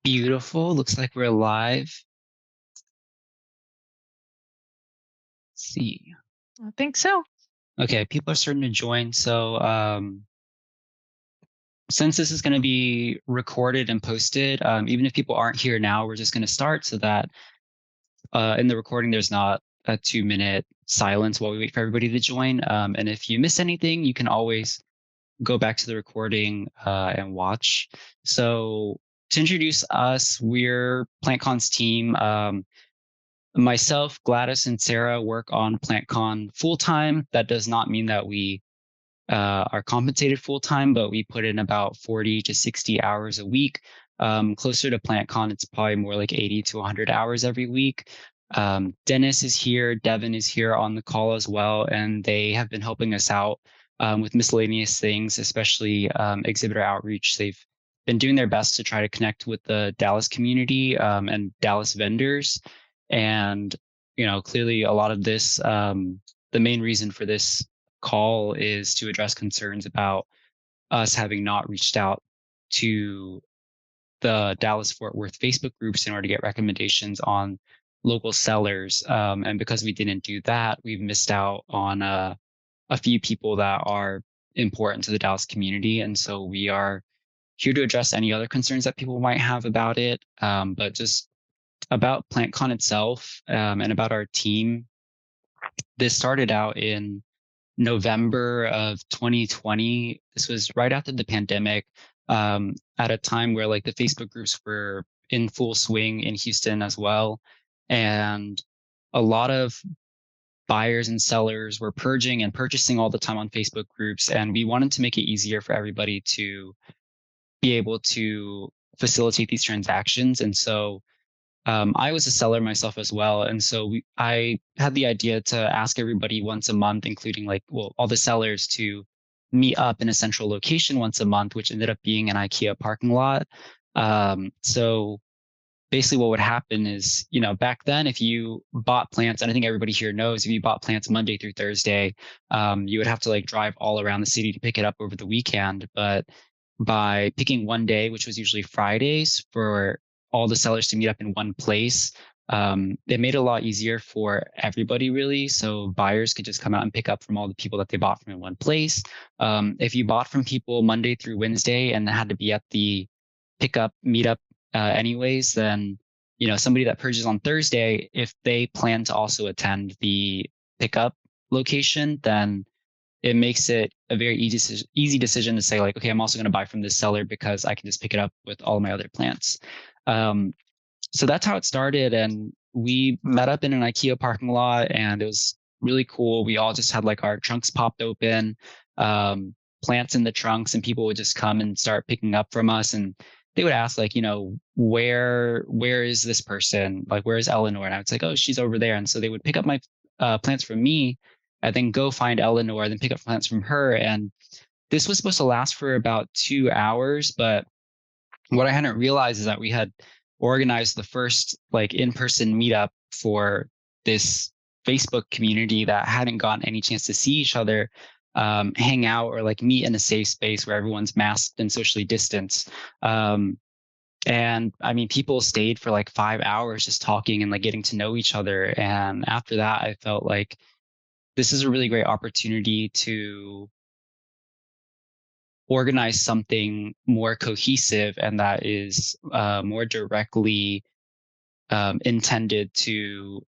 Beautiful. Looks like we're live. Let's see. I think so. Okay, people are starting to join. So since this is going to be recorded and posted, even if people aren't here now, we're just going to start so that in the recording there's not a 2-minute silence while we wait for everybody to join. And if you miss anything, you can always go back to the recording and watch. So to introduce us, we're PlantCon's team. Myself, Gladys, and Sarah work on PlantCon full time. That does not mean that we are compensated full time, but we put in about 40 to 60 hours a week. Closer to PlantCon, it's probably more like 80 to 100 hours every week. Dennis is here, Devin is here on the call as well, and they have been helping us out with miscellaneous things, especially exhibitor outreach. They've been doing their best to try to connect with the Dallas community and Dallas vendors. And, clearly a lot of this, the main reason for this call is to address concerns about us having not reached out to the Dallas Fort Worth Facebook groups in order to get recommendations on local sellers. And because we didn't do that, we've missed out on a few people that are important to the Dallas community. And so we are here to address any other concerns that people might have about it. But just about PlantCon itself and about our team, this started out in November of 2020. This was right after the pandemic, at a time where like the Facebook groups were in full swing in Houston as well. And a lot of buyers and sellers were purging and purchasing all the time on Facebook groups. And we wanted to make it easier for everybody to be able to facilitate these transactions. And so I was a seller myself as well, and so I had the idea to ask everybody once a month, including all the sellers, to meet up in a central location once a month, which ended up being an IKEA parking lot. So basically, what would happen is, back then, if you bought plants, and I think everybody here knows, if you bought plants Monday through Thursday, you would have to like drive all around the city to pick it up over the weekend. But by picking one day, which was usually Fridays, for all the sellers to meet up in one place, it made it a lot easier for everybody, really. So buyers could just come out and pick up from all the people that they bought from in one place. If you bought from people Monday through Wednesday and had to be at the pickup meetup anyways, then somebody that purchases on Thursday, if they plan to also attend the pickup location, then it makes it a very easy decision to say like, okay, I'm also going to buy from this seller because I can just pick it up with all my other plants. So that's how it started. And we met up in an IKEA parking lot, and it was really cool. We all just had like our trunks popped open, plants in the trunks, and people would just come and start picking up from us. And they would ask like, where is this person? Like, where is Eleanor? And I would say, oh, she's over there. And so they would pick up my plants from me, and then go find Eleanor, then pick up plants from her. And this was supposed to last for about 2 hours, but what I hadn't realized is that we had organized the first like in-person meetup for this Facebook community that hadn't gotten any chance to see each other, hang out, or like meet in a safe space where everyone's masked and socially distanced. And I mean, people stayed for like 5 hours just talking and like getting to know each other. And after that, I felt like this is a really great opportunity to organize something more cohesive and that is more directly intended to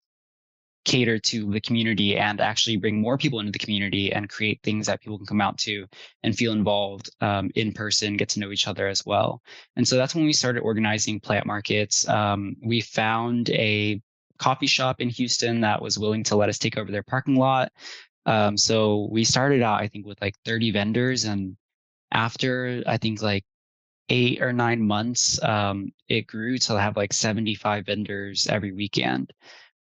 cater to the community and actually bring more people into the community and create things that people can come out to and feel involved in person, get to know each other as well. And so that's when we started organizing plant markets. We found a coffee shop in Houston that was willing to let us take over their parking lot. So we started out, I think, with like 30 vendors, and after I think like 8 or 9 months, it grew to have like 75 vendors every weekend.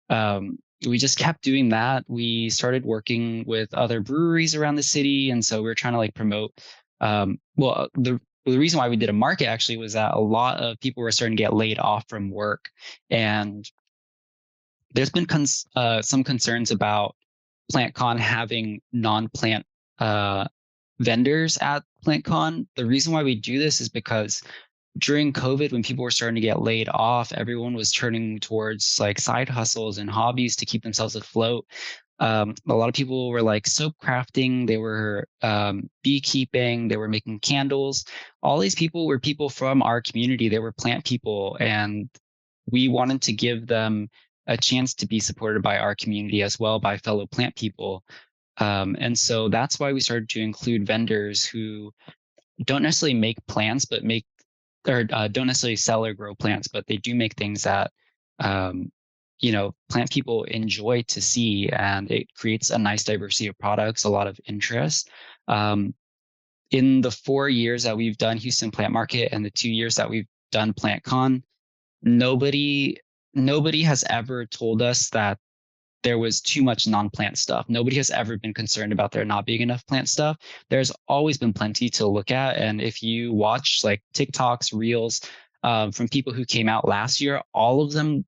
We just kept doing that. We started working with other breweries around the city, and so we were trying to like promote. The reason why we did a market actually was that a lot of people were starting to get laid off from work, and there's been some concerns about PlantCon having non-plant vendors at PlantCon. The reason why we do this is because during COVID, when people were starting to get laid off, everyone was turning towards like side hustles and hobbies to keep themselves afloat. A lot of people were like soap crafting, they were beekeeping, they were making candles. All these people were people from our community. They were plant people, and we wanted to give them a chance to be supported by our community as well, by fellow plant people. And so that's why we started to include vendors who don't necessarily make plants, but make or don't necessarily sell or grow plants, but they do make things that um, plant people enjoy to see, and it creates a nice diversity of products, a lot of interest. Um, in the 4 years that we've done Houston Plant Market and the 2 years that we've done PlantCon, nobody nobody has ever told us that there was too much non-plant stuff. Nobody has ever been concerned about there not being enough plant stuff. There's always been plenty to look at. And if you watch like TikToks, Reels from people who came out last year, all of them,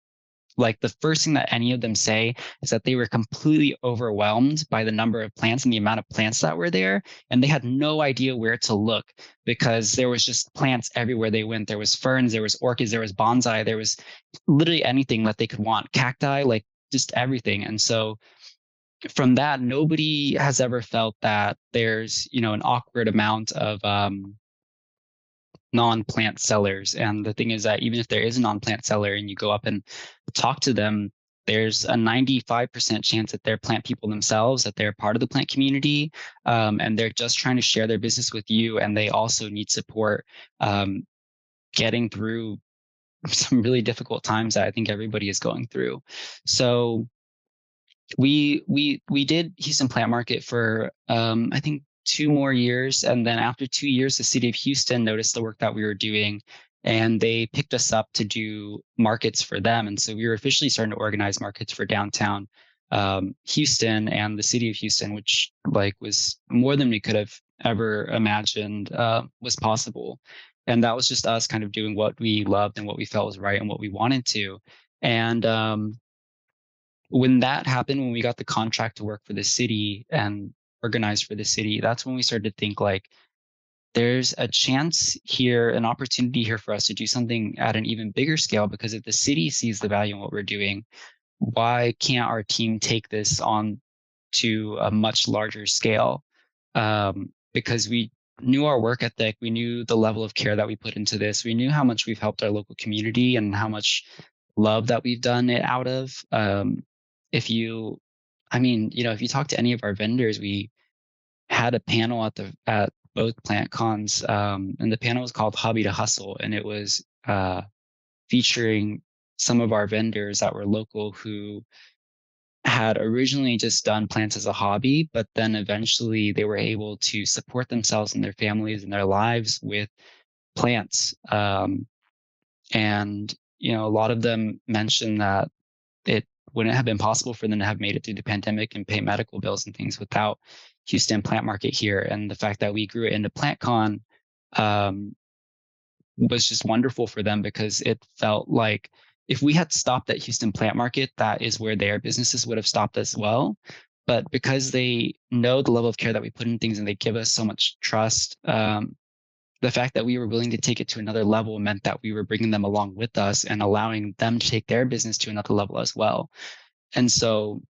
like the first thing that any of them say is that they were completely overwhelmed by the number of plants and the amount of plants that were there. And they had no idea where to look because there was just plants everywhere they went. There was ferns, there was orchids, there was bonsai, there was literally anything that they could want, cacti, like just everything. And so from that, nobody has ever felt that there's, an awkward amount of non-plant sellers. And the thing is that even if there is a non-plant seller and you go up and talk to them, there's a 95% chance that they're plant people themselves, that they're part of the plant community, and they're just trying to share their business with you. And they also need support getting through some really difficult times that I think everybody is going through. So we did Houston Plant Market for I think 2 more years, and then after 2 years, the city of Houston noticed the work that we were doing, and they picked us up to do markets for them. And so we were officially starting to organize markets for downtown Houston and the city of Houston, which like was more than we could have ever imagined was possible. And that was just us kind of doing what we loved and what we felt was right and what we wanted to. And when that happened, when we got the contract to work for the city and organize for the city, that's when we started to think like there's a chance here, an opportunity here for us to do something at an even bigger scale. Because if the city sees the value in what we're doing, why can't our team take this on to a much larger scale? Because we knew our work ethic, we knew the level of care that we put into this, we knew how much we've helped our local community and how much love that we've done it out of. If you, I mean, if you talk to any of our vendors, we had a panel at both plant cons, and the panel was called Hobby to Hustle, and it was featuring some of our vendors that were local who had originally just done plants as a hobby, but then eventually they were able to support themselves and their families and their lives with plants. And a lot of them mentioned that it wouldn't have been possible for them to have made it through the pandemic and pay medical bills and things without Houston Plant Market here. And the fact that we grew it into PlantCon um, was just wonderful for them, because it felt like if we had stopped at Houston Plant Market, that is where their businesses would have stopped as well. But because they know the level of care that we put in things and they give us so much trust, the fact that we were willing to take it to another level meant that we were bringing them along with us and allowing them to take their business to another level as well. And so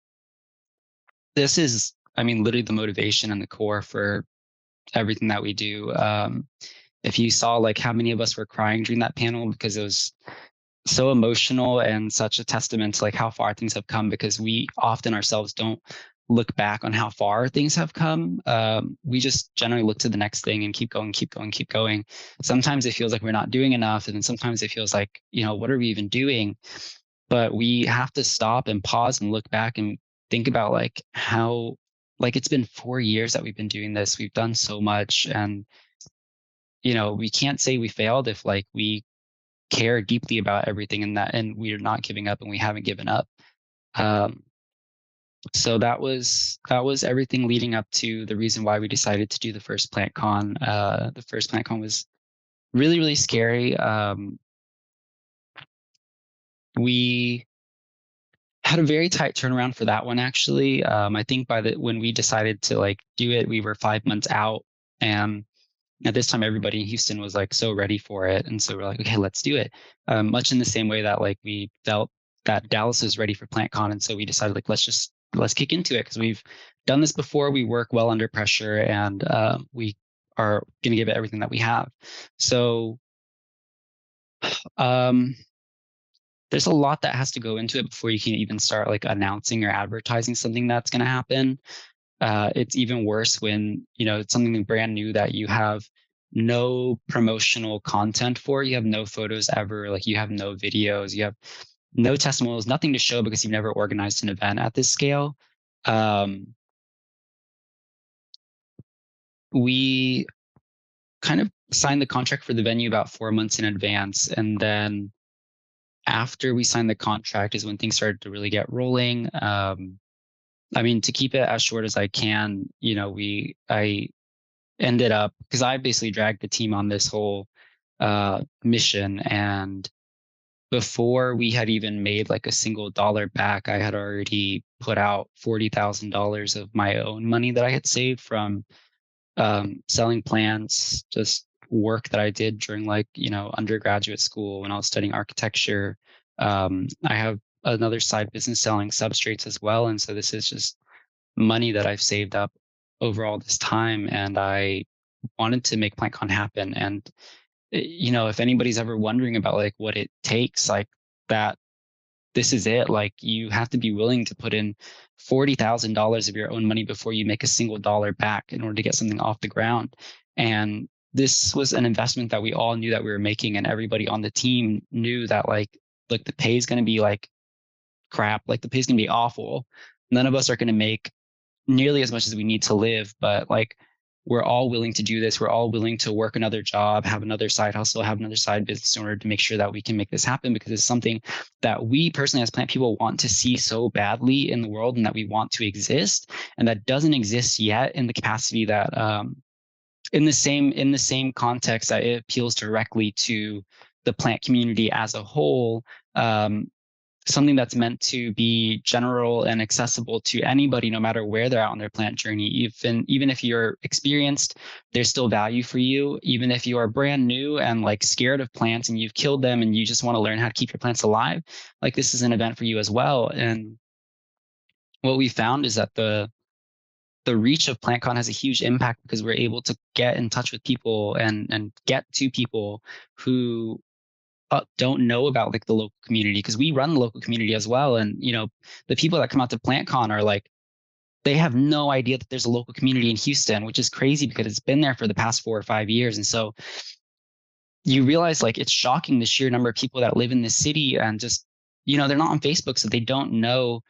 this is, I mean, literally the motivation and the core for everything that we do. If you saw like how many of us were crying during that panel, because it was so emotional and such a testament to like how far things have come, because we often ourselves don't look back on how far things have come. We just generally look to the next thing and keep going, keep going, keep going. Sometimes it feels like we're not doing enough. And then sometimes it feels like, what are we even doing? But we have to stop and pause and look back and think about like how, like it's been 4 years that we've been doing this. We've done so much. And, we can't say we failed if like we care deeply about everything and that, and we're not giving up and we haven't given up. So that was everything leading up to the reason why we decided to do the first PlantCon. The first PlantCon was really, really scary. We had a very tight turnaround for that one, actually. I think when we decided to like do it, we were 5 months out, and At this time, everybody in Houston was like so ready for it, and so we're like, okay, let's do it. Much in the same way that like we felt that Dallas was ready for PlantCon, and so we decided like let's kick into it because we've done this before. We work well under pressure, and we are going to give it everything that we have. So um, there's a lot that has to go into it before you can even start like announcing or advertising something that's going to happen. It's even worse when it's something brand new that you have no promotional content for. You have no photos ever, like you have no videos, you have no testimonials, nothing to show because you've never organized an event at this scale. We kind of signed the contract for the venue about 4 months in advance, and then after we signed the contract is when things started to really get rolling. I mean, to keep it as short as I can, I ended up, because I basically dragged the team on this whole mission, and before we had even made like a single dollar back, I had already put out $40,000 of my own money that I had saved from selling plants, just work that I did during like undergraduate school when I was studying architecture. I have another side business selling substrates as well, and so this is just money that I've saved up over all this time, and I wanted to make PlantCon happen. And if anybody's ever wondering about like what it takes, like that, this is it. Like you have to be willing to put in $40,000 of your own money before you make a single dollar back in order to get something off the ground. And this was an investment that we all knew that we were making, and everybody on the team knew that like the pay is going to be like crap, like the pay is going to be awful. None of us are going to make nearly as much as we need to live, but like we're all willing to do this. We're all willing to work another job, have another side hustle, have another side business in order to make sure that we can make this happen, because it's something that we personally as plant people want to see so badly in the world, and that we want to exist, and that doesn't exist yet in the capacity that in the same context that it appeals directly to the plant community as a whole. Something that's meant to be general and accessible to anybody, no matter where they're at on their plant journey. Even if you're experienced, there's still value for you. Even if you are brand new and like scared of plants and you've killed them and you just want to learn how to keep your plants alive, like this is an event for you as well. And what we found is that the reach of PlantCon has a huge impact because we're able to get in touch with people and get to people who don't know about like the local community, because we run the local community as well. And the people that come out to PlantCon are like, they have no idea that there's a local community in Houston, which is crazy because it's been there for the past 4 or 5 years. And so you realize like it's shocking the sheer number of people that live in this city, and just they're not on Facebook, so they don't know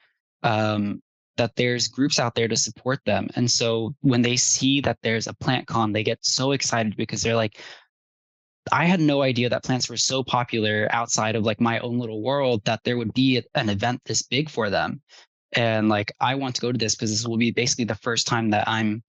um, that there's groups out there to support them. And so when they see that there's a PlantCon, they get so excited because they're like, I had no idea that plants were so popular outside of like my own little world, that there would be an event this big for them. And like, I want to go to this because this will be basically the first time that I'm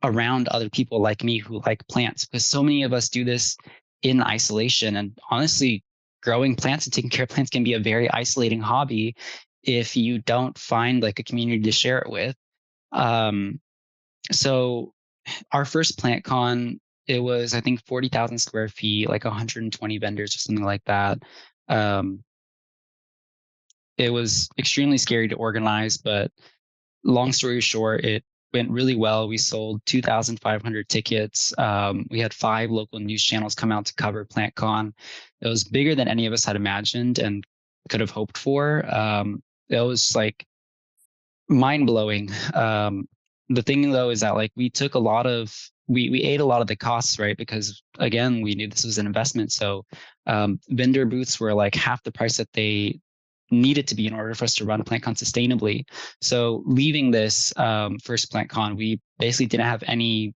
around other people like me who like plants, because so many of us do this in isolation. And honestly, growing plants and taking care of plants can be a very isolating hobby if you don't find like a community to share it with. Um, so our first plant con, it was I think 40,000 square feet, like 120 vendors or something like that. Um, it was extremely scary to organize, but long story short, it went really well. We sold 2,500 tickets. We had 5 local news channels come out to cover PlantCon. It was bigger than any of us had imagined and could have hoped for. It was like mind blowing. The thing though is that like we took a lot of we ate a lot of the costs, right? Because again, we knew this was an investment. So vendor booths were like half the price that they needed to be in order for us to run PlantCon sustainably. So leaving this first PlantCon, we basically didn't have any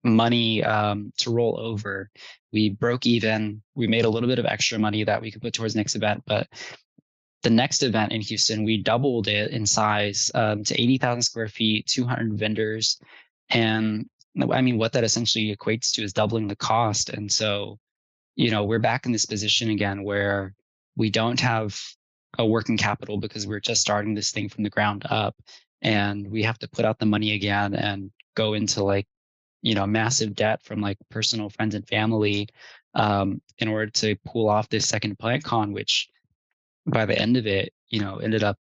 money to roll over. We broke even. We made a little bit of extra money that we could put towards the next event, but the next event in Houston, we doubled it in size to 80,000 square feet, 200 vendors. And I mean, what that essentially equates to is doubling the cost. And so, we're back in this position again where we don't have a working capital because we're just starting this thing from the ground up. And we have to put out the money again and go into like massive debt from like personal friends and family in order to pull off this second PlantCon, which by the end of it, ended up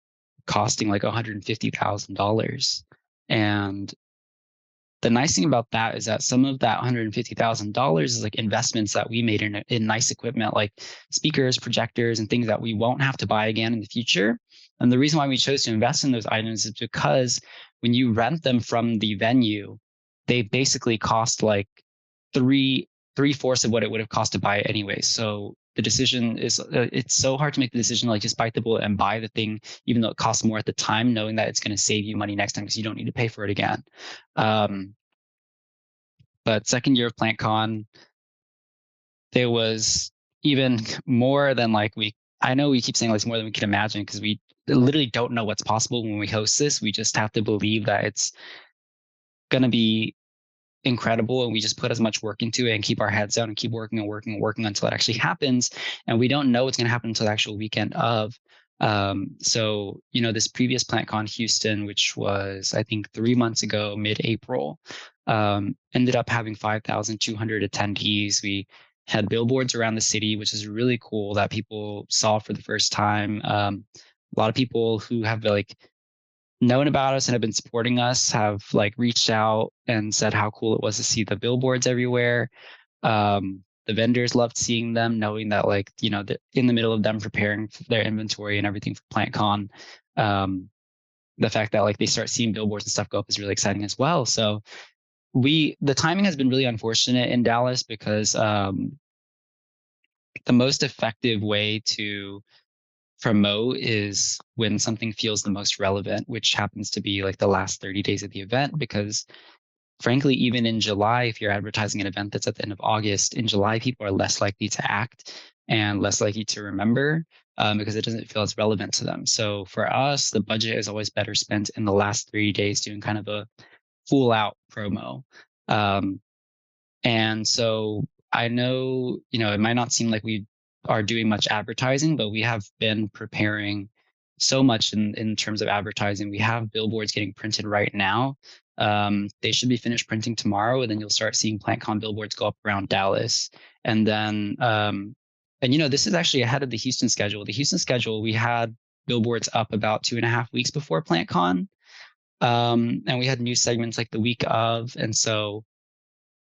costing like $150,000. And the nice thing about that is that some of that $150,000 is like investments that we made in nice equipment, like speakers, projectors, and things that we won't have to buy again in the future. And the reason why we chose to invest in those items is because when you rent them from the venue, they basically cost like three-fourths of what it would have cost to buy it anyway. So the decision is it's so hard to make the decision like just bite the bullet and buy the thing, even though it costs more at the time, knowing that it's going to save you money next time because you don't need to pay for it again. Um, but second year of PlantCon, there was even more than like I know we keep saying like more than we can imagine because we literally don't know what's possible when we host this. We just have to believe that it's going to be incredible, and we just put as much work into it and keep our heads down and keep working and working and working until it actually happens. And we don't know what's going to happen until the actual weekend of. So this previous PlantCon Houston, which was I think 3 months ago, mid-April, ended up having 5,200 attendees. We had billboards around the city, which is really cool that people saw for the first time. A lot of people who have like known about us and have been supporting us have like reached out and said how cool it was to see the billboards everywhere. The vendors loved seeing them, knowing that like, in the middle of them preparing their inventory and everything for PlantCon. The fact that like they start seeing billboards and stuff go up is really exciting as well. So the timing has been really unfortunate in Dallas because the most effective way to promote is when something feels the most relevant, which happens to be like the last 30 days of the event. Because frankly, even in July, if you're advertising an event that's at the end of August, in July, people are less likely to act and less likely to remember because it doesn't feel as relevant to them. So for us, the budget is always better spent in the last 3 days doing kind of a full out promo. And so I know, it might not seem like we are doing much advertising, but we have been preparing so much in terms of advertising. We have billboards getting printed right now. They should be finished printing tomorrow, and then you'll start seeing PlantCon billboards go up around Dallas. And then, this is actually ahead of the Houston schedule. The Houston schedule, we had billboards up about 2.5 weeks before PlantCon. And we had new segments like the week of. And so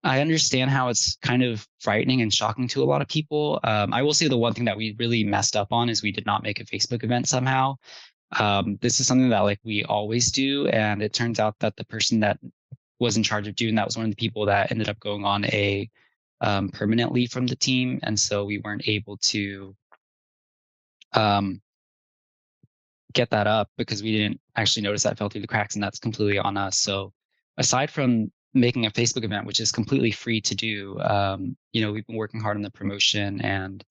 I understand how it's kind of frightening and shocking to a lot of people. I will say the one thing that we really messed up on is we did not make a Facebook event somehow. This is something that like we always do. And it turns out that the person that was in charge of doing that was one of the people that ended up going on a permanent leave from the team. And so we weren't able to um, get that up because we didn't actually notice that fell through the cracks, and that's completely on us. So aside from making a Facebook event, which is completely free to do, we've been working hard on the promotion, and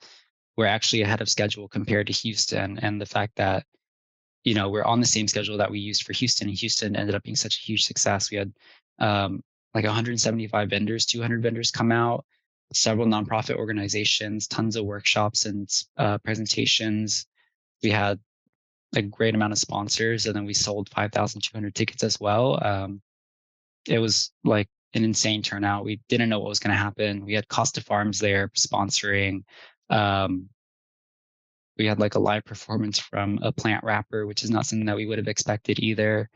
we're actually ahead of schedule compared to Houston. And the fact that, we're on the same schedule that we used for Houston, and Houston ended up being such a huge success. We had like 175 vendors, 200 vendors come out, several nonprofit organizations, tons of workshops and presentations. We had a great amount of sponsors, and then we sold 5,200 tickets as well. It was like an insane turnout. We didn't know what was going to happen. We had Costa Farms there sponsoring. We had like a live performance from a plant rapper, which is not something that we would have expected either.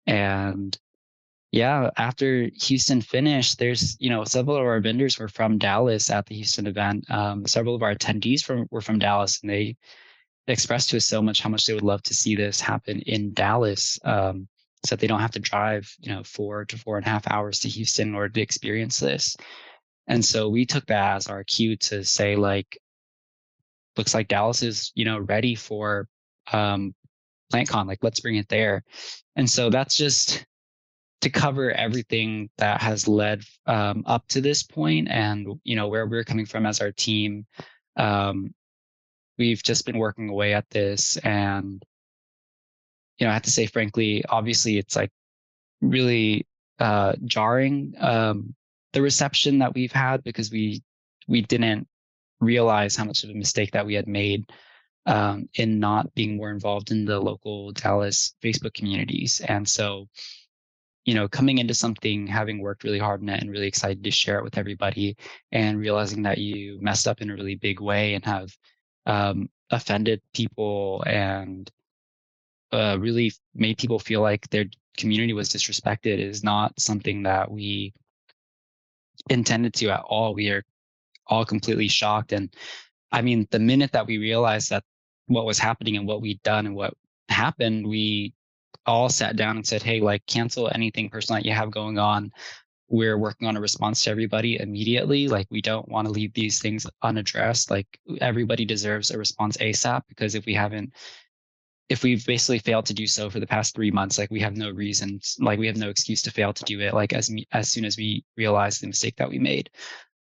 And yeah, after Houston finished, there's, several of our vendors were from Dallas at the Houston event. Several of our attendees were from Dallas, and they expressed to us so much how much they would love to see this happen in Dallas, so that they don't have to drive, 4 to 4.5 hours to Houston in order to experience this. And so we took that as our cue to say, like, looks like Dallas is, ready for PlantCon. Like, let's bring it there. And so that's just to cover everything that has led up to this point, and where we're coming from as our team. We've just been working away at this, and I have to say, frankly, obviously, it's like really jarring, the reception that we've had, because we didn't realize how much of a mistake that we had made in not being more involved in the local Dallas Facebook communities. And so, coming into something, having worked really hard on it and really excited to share it with everybody, and realizing that you messed up in a really big way and have offended people and really made people feel like their community was disrespected is not something that we intended to at all. We are all completely shocked. And I mean, the minute that we realized that what was happening and what we'd done and what happened, we all sat down and said, hey, like, cancel anything personal that you have going on. We're working on a response to everybody immediately. Like, we don't want to leave these things unaddressed. Like, everybody deserves a response ASAP, because if we've basically failed to do so for the past 3 months, like, we have no reason, like, we have no excuse to fail to do it, like, as soon as we realize the mistake that we made.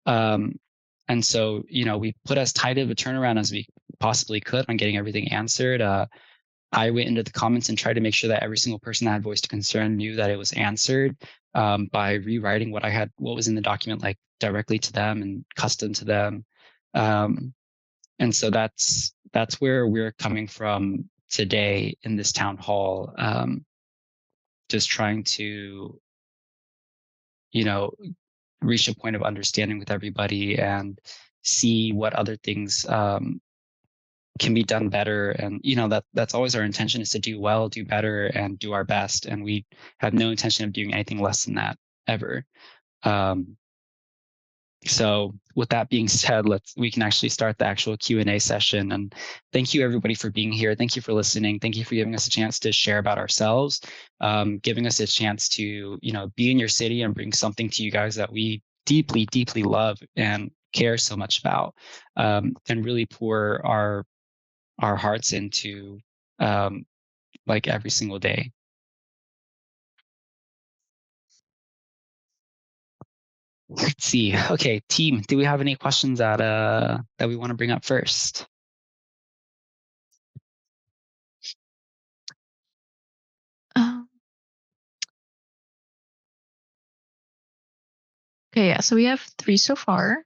um, and so, we put as tight of a turnaround as we possibly could on getting everything answered. I went into the comments and tried to make sure that every single person that had voiced a concern knew that it was answered, by rewriting what was in the document, like, directly to them and custom to them. Um, and so that's where we're coming from today in this town hall, just trying to, you know, reach a point of understanding with everybody and see what other things can be done better. And that's always our intention, is to do well, do better, and do our best. And we have no intention of doing anything less than that ever. um, so with that being said, we can actually start the actual Q&A session. And thank you everybody for being here. Thank you for listening. Thank you for giving us a chance to share about ourselves, giving us a chance to be in your city and bring something to you guys that we deeply, deeply love and care so much about, and really pour our hearts into, um, like, every single day. Let's see. Okay, team, do we have any questions that we want to bring up first? Okay, yeah, so we have 3 so far.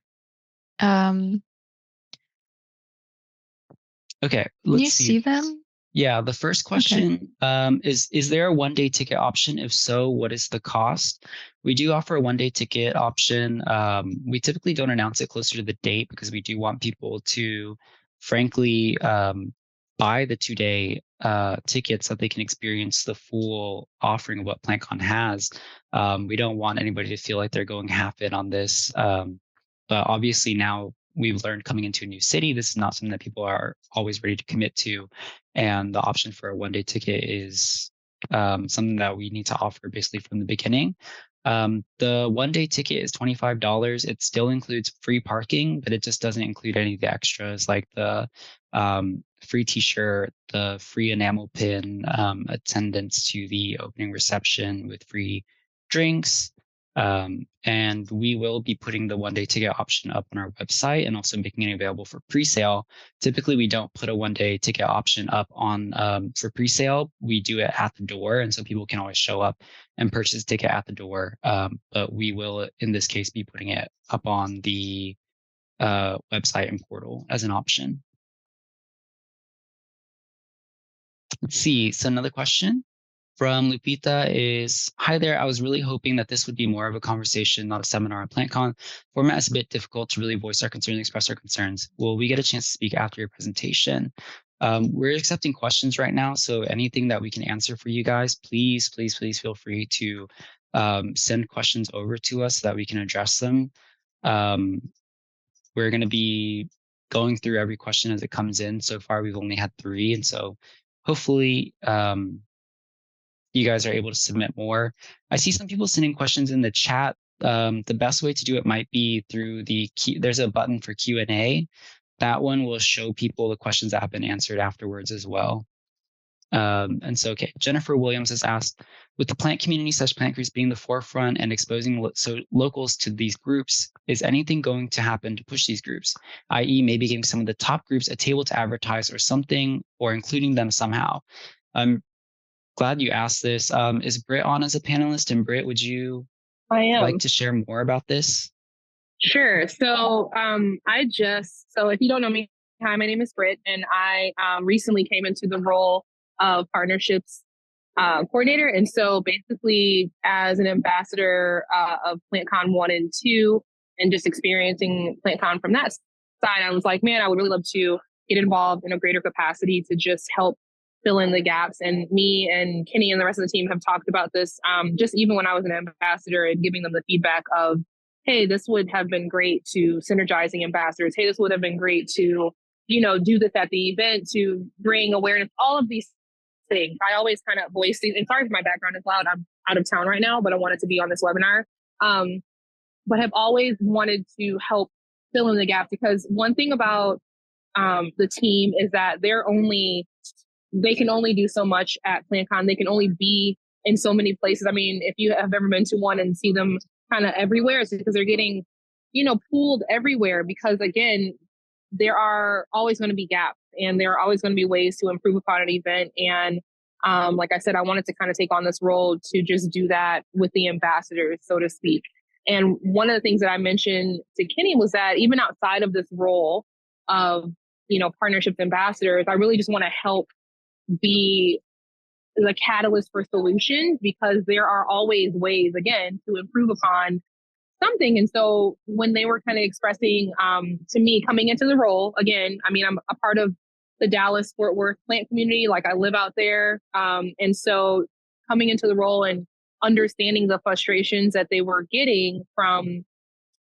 Okay, Can let's you see. see them? Yeah, the first question, is there a 1-day ticket option? If so, what is the cost? We do offer a 1-day ticket option. We typically don't announce it closer to the date, because we do want people to, frankly, buy the 2-day ticket so that they can experience the full offering of what PlantCon has. We don't want anybody to feel like they're going half in on this. But obviously now we've learned, coming into a new city, this is not something that people are always ready to commit to. And the option for a 1-day ticket is something that we need to offer basically from the beginning. The 1-day ticket is $25. It still includes free parking, but it just doesn't include any of the extras, like the free t-shirt, the free enamel pin, attendance to the opening reception with free drinks. And we will be putting the 1-day ticket option up on our website and also making it available for pre-sale. Typically, we don't put a 1-day ticket option up on for pre-sale. We do it at the door, and so people can always show up and purchase a ticket at the door. But we will, in this case, be putting it up on the website and portal as an option. Let's see. So another question from Lupita is, hi there. I was really hoping that this would be more of a conversation, not a seminar on PlantCon. Format is a bit difficult to really voice our concerns and express our concerns. Will we get a chance to speak after your presentation? We're accepting questions right now, so anything that we can answer for you guys, please, please, please feel free to send questions over to us so that we can address them. We're going to be going through every question as it comes in. So far, we've only had 3, and so hopefully you guys are able to submit more. I see some people sending questions in the chat. The best way to do it might be through there's a button for Q&A. That one will show people the questions that have been answered afterwards as well. And so, okay, Jennifer Williams has asked, with the plant community such plant groups being the forefront and exposing locals to these groups, is anything going to happen to push these groups, i.e. maybe giving some of the top groups a table to advertise or something, or including them somehow? I'm glad you asked this. Is Britt on as a panelist? And Britt, would you like to share more about this? Sure. So so if you don't know me, hi, my name is Britt, and I recently came into the role of partnerships coordinator. And so basically, as an ambassador of PlantCon 1 and 2, and just experiencing PlantCon from that side, I was like, man, I would really love to get involved in a greater capacity to just help fill in the gaps. And me and Kenny and the rest of the team have talked about this just even when I was an ambassador, and giving them the feedback of, hey, this would have been great to synergizing ambassadors. Hey, this would have been great to, do this at the event to bring awareness, all of these things. I always kind of voice these, and sorry if my background is loud. I'm out of town right now, but I wanted to be on this webinar. But have always wanted to help fill in the gaps, because one thing about the team is that they can only do so much at PlantCon. They can only be in so many places. I mean, if you have ever been to one and see them kind of everywhere, it's because they're getting, pooled everywhere, because again, there are always going to be gaps, and there are always going to be ways to improve upon an event. And like I said, I wanted to kind of take on this role to just do that with the ambassadors, so to speak. And one of the things that I mentioned to Kenny was that even outside of this role of, partnerships ambassadors, I really just want to help be the catalyst for solutions, because there are always ways, again, to improve upon something. And so when they were kind of expressing to me coming into the role, again, I mean, I'm a part of the Dallas Fort Worth plant community, like I live out there. And so coming into the role and understanding the frustrations that they were getting from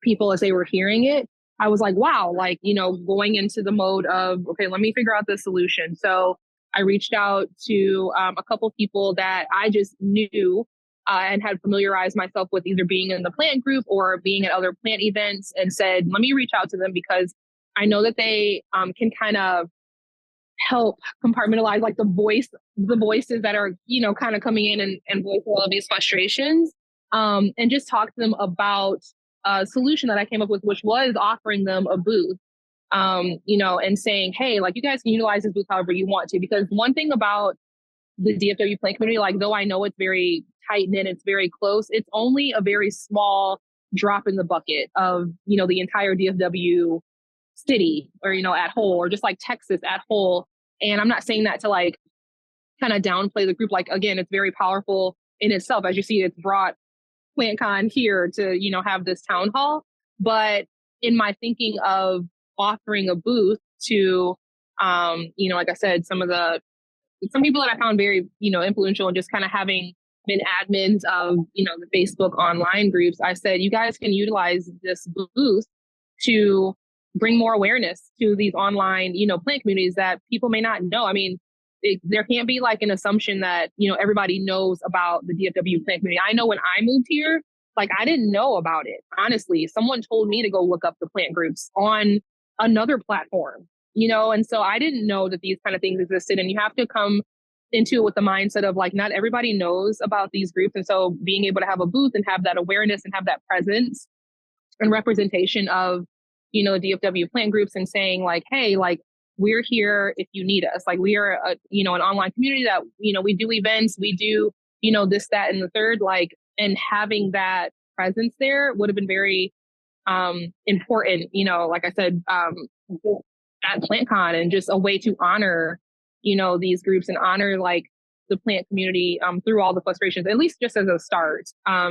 people as they were hearing it, I was like, wow, like, going into the mode of, okay, let me figure out the solution. So I reached out to a couple people that I just knew and had familiarized myself with, either being in the plant group or being at other plant events, and said, let me reach out to them, because I know that they can kind of help compartmentalize like the voices that are, kind of coming in and voice all of these frustrations, and just talk to them about a solution that I came up with, which was offering them a booth, and saying, hey, like, you guys can utilize this booth however you want to. Because one thing about the DFW plant community, like, though I know it's very tight knit, it's very close, it's only a very small drop in the bucket of, the entire DFW city, or, at whole, or just like Texas at whole. And I'm not saying that to like kind of downplay the group. Like, again, it's very powerful in itself. As you see, it's brought PlantCon here to, have this town hall. But in my thinking of offering a booth to, like I said, some people that I found very, influential, and just kind of having been admins of, the Facebook online groups, I said, you guys can utilize this booth to bring more awareness to these online, plant communities that people may not know. I mean, there can't be like an assumption that, everybody knows about the DFW plant community. I know when I moved here, like, I didn't know about it. Honestly, someone told me to go look up the plant groups on another platform, and so I didn't know that these kind of things existed. And you have to come into it with the mindset of like, not everybody knows about these groups. And so being able to have a booth and have that awareness and have that presence and representation of, DFW plant groups, and saying like, hey, like, we're here if you need us. Like, we are an online community that, we do events, we do, this, that, and the third, like, and having that presence there would have been very important, like I said, at PlantCon, and just a way to honor, these groups, and honor like the plant community through all the frustrations, at least just as a start,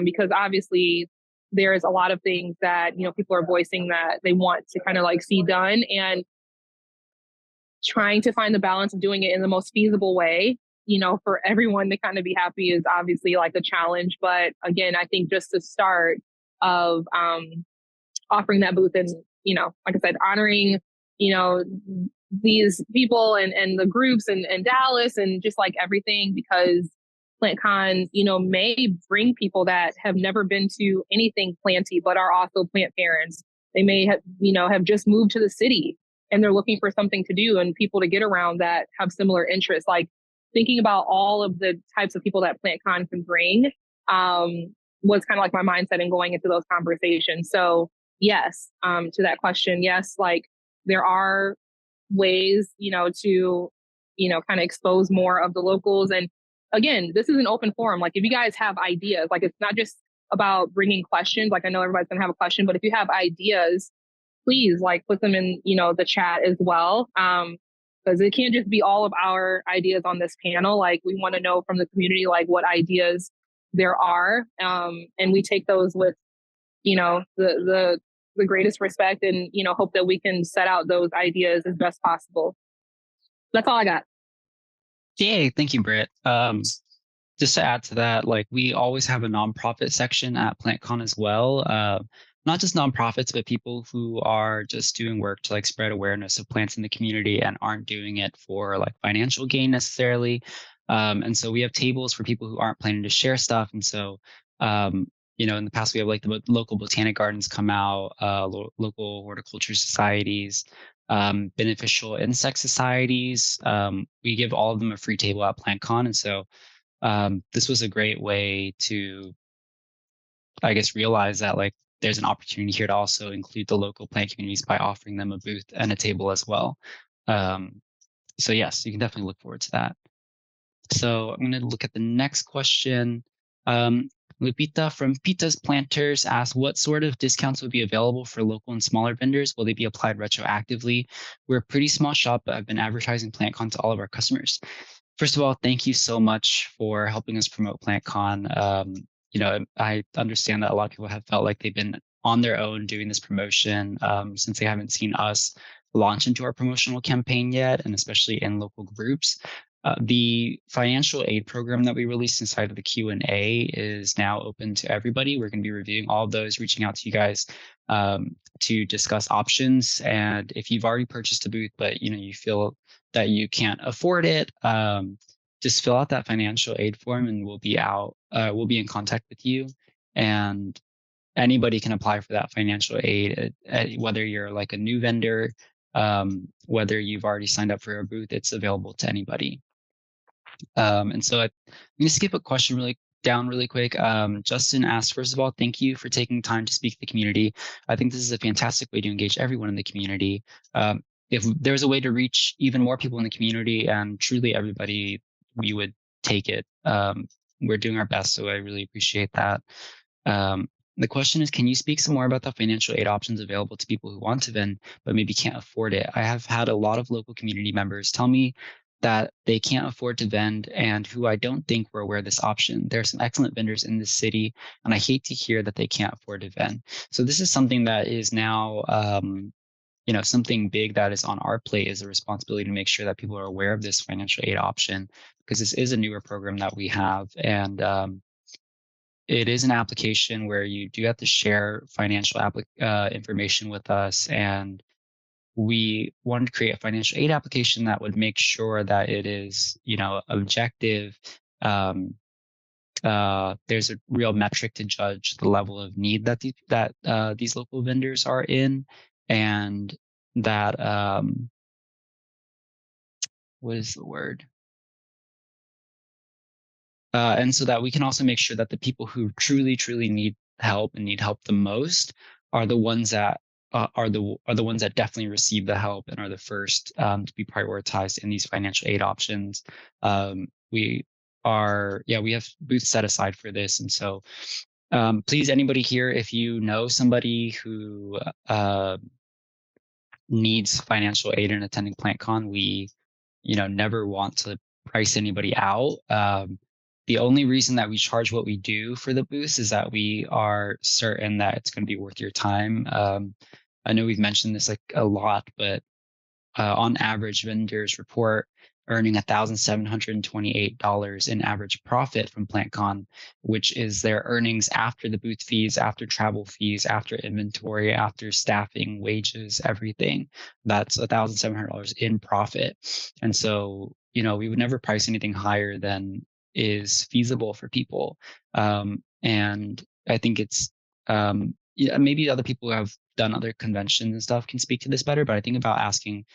because obviously there's a lot of things that, people are voicing that they want to kind of like see done, and trying to find the balance of doing it in the most feasible way, for everyone to kind of be happy, is obviously like a challenge. But again, I think just the start of offering that booth, and, like I said, honoring, these people and the groups and Dallas, and just like everything, because PlantCon, may bring people that have never been to anything planty, but are also plant parents. They may have, have just moved to the city, and they're looking for something to do and people to get around that have similar interests. Like, thinking about all of the types of people that PlantCon can bring was kind of like my mindset in going into those conversations. So yes, to that question, yes, like, there are ways, to, kind of expose more of the locals. And again, this is an open forum. Like, if you guys have ideas, like, it's not just about bringing questions. Like, I know everybody's going to have a question, but if you have ideas, please, like, put them in, the chat as well. because it can't just be all of our ideas on this panel. Like we want to know from the community, like what ideas there are. And we take those with, the greatest respect and, hope that we can set out those ideas as best possible. That's all I got. Yay. Thank you, Britt. Just to add to that, like we always have a nonprofit section at PlantCon as well. Not just nonprofits, but people who are just doing work to like spread awareness of plants in the community and aren't doing it for like financial gain necessarily. And so we have tables for people who aren't planning to share stuff. And so, in the past we have like the local botanic gardens come out, local horticulture societies, beneficial insect societies. We give all of them a free table at PlantCon, and so this was a great way to, I guess, realize that like there's an opportunity here to also include the local plant communities by offering them a booth and a table as well. So yes, you can definitely look forward to that. So I'm going to look at the next question. Lupita from Pita's Planters asked, what sort of discounts would be available for local and smaller vendors? Will they be applied retroactively? We're a pretty small shop, but I've been advertising PlantCon to all of our customers. First of all, thank you so much for helping us promote PlantCon. I understand that a lot of people have felt like they've been on their own doing this promotion since they haven't seen us launch into our promotional campaign yet, and especially in local groups. The financial aid program that we released inside of the Q&A is now open to everybody. We're going to be reviewing all of those, reaching out to you guys to discuss options. And if you've already purchased a booth, but you feel that you can't afford it, just fill out that financial aid form, and we'll be in contact with you. And anybody can apply for that financial aid, whether you're like a new vendor, whether you've already signed up for a booth, it's available to anybody. And so I'm going to skip a question really quick. Justin asked, first of all, thank you for taking time to speak to the community. I think this is a fantastic way to engage everyone in the community. If there's a way to reach even more people in the community and truly everybody, we would take it. We're doing our best, so I really appreciate that. The question is, can you speak some more about the financial aid options available to people who want to vend, but maybe can't afford it? I have had a lot of local community members tell me that they can't afford to vend and who I don't think were aware of this option. There are some excellent vendors in this city, and I hate to hear that they can't afford to vend. So this is something that is now, something big that is on our plate, is a responsibility to make sure that people are aware of this financial aid option, because this is a newer program that we have. And it is an application where you do have to share financial information with us, and we wanted to create a financial aid application that would make sure that it is, objective. There's a real metric to judge the level of need that these local vendors are in, and that what is the word? And so that we can also make sure that the people who truly, truly need help and need help the most are the ones that are the ones that definitely receive the help and are the first to be prioritized in these financial aid options. We have booths set aside for this, and so please, anybody here, if you know somebody who needs financial aid in attending PlantCon, we never want to price anybody out. The only reason that we charge what we do for the booths is that we are certain that it's going to be worth your time. I know we've mentioned this like a lot, but on average, vendors report earning $1,728 in average profit from PlantCon, which is their earnings after the booth fees, after travel fees, after inventory, after staffing, wages, everything. That's $1,700 in profit. And so, we would never price anything higher than is feasible for people. And I think it's, maybe other people who have done other conventions and stuff can speak to this better, but I think about asking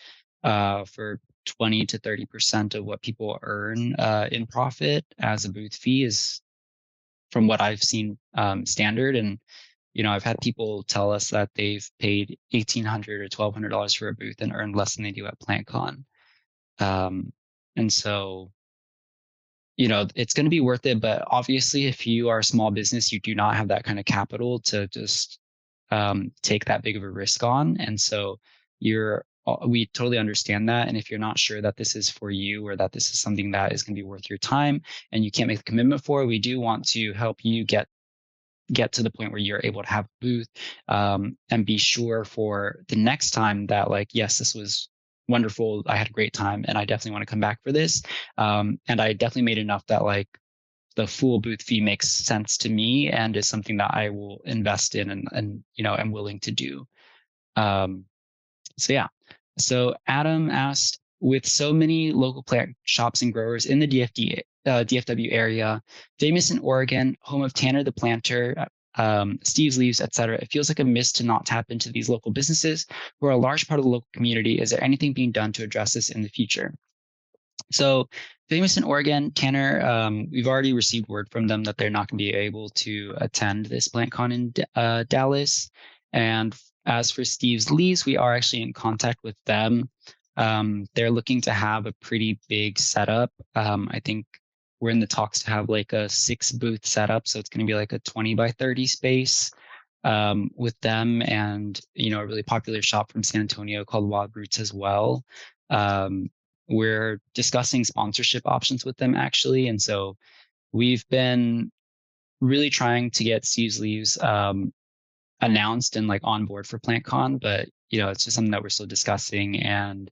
for 20 to 30% of what people earn in profit as a booth fee is, from what I've seen, standard. And I've had people tell us that they've paid $1,800 or $1,200 for a booth and earned less than they do at PlantCon. And so it's going to be worth it. But obviously, if you are a small business, you do not have that kind of capital to just take that big of a risk on. And so you're we totally understand that. And if you're not sure that this is for you or that this is something that is going to be worth your time and you can't make the commitment for, we do want to help you get to the point where you're able to have a booth, and be sure for the next time that, like, yes, this was wonderful. I had a great time and I definitely want to come back for this. And I definitely made enough that, like, the full booth fee makes sense to me and is something that I will invest in and am willing to do. Um, so yeah. So Adam asked, with so many local plant shops and growers in the DFW area, famous in Oregon, home of Tanner the Planter, Steve's Leaves, etc., it feels like a miss to not tap into these local businesses who are a large part of the local community. Is there anything being done to address this in the future? So famous in Oregon, Tanner, we've already received word from them that they're not going to be able to attend this PlantCon in Dallas. And as for Steve's Leaves, we are actually in contact with them. They're looking to have a pretty big setup. I think we're in the talks to have like a 6-booth setup. So it's going to be like a 20 by 30 space with them, and a really popular shop from San Antonio called Wild Roots as well. We're discussing sponsorship options with them actually, and so we've been really trying to get Steve's Leaves announced and like on board for PlantCon, but it's just something that we're still discussing. And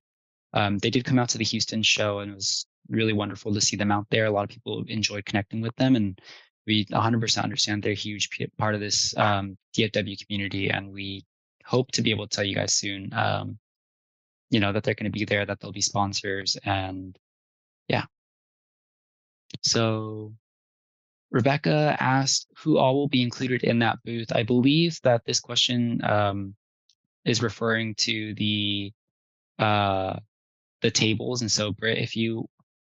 they did come out to the Houston show, and it was really wonderful to see them out there. A lot of people enjoyed connecting with them, and we 100% understand they're a huge part of this DFW community, and we hope to be able to tell you guys soon, that they're going to be there, that they'll be sponsors, and yeah. So Rebecca asked who all will be included in that booth. I believe that this question is referring to the tables, and so Britt, if you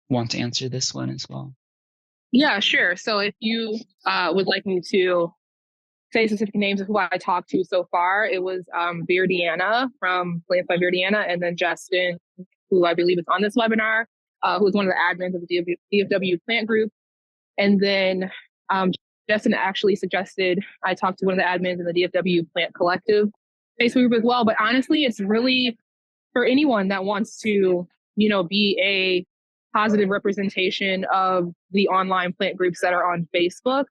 want to answer this one as well. Yeah, sure. So if you would like me to say specific names of who I talked to so far, it was Beardiana from Plants by Beardiana, and then Justin, who I believe is on this webinar, who is one of the admins of the DFW plant group. And then Justin actually suggested I talk to one of the admins in the DFW plant collective Facebook group as well. But honestly, it's really for anyone that wants to, be a positive representation of the online plant groups that are on Facebook.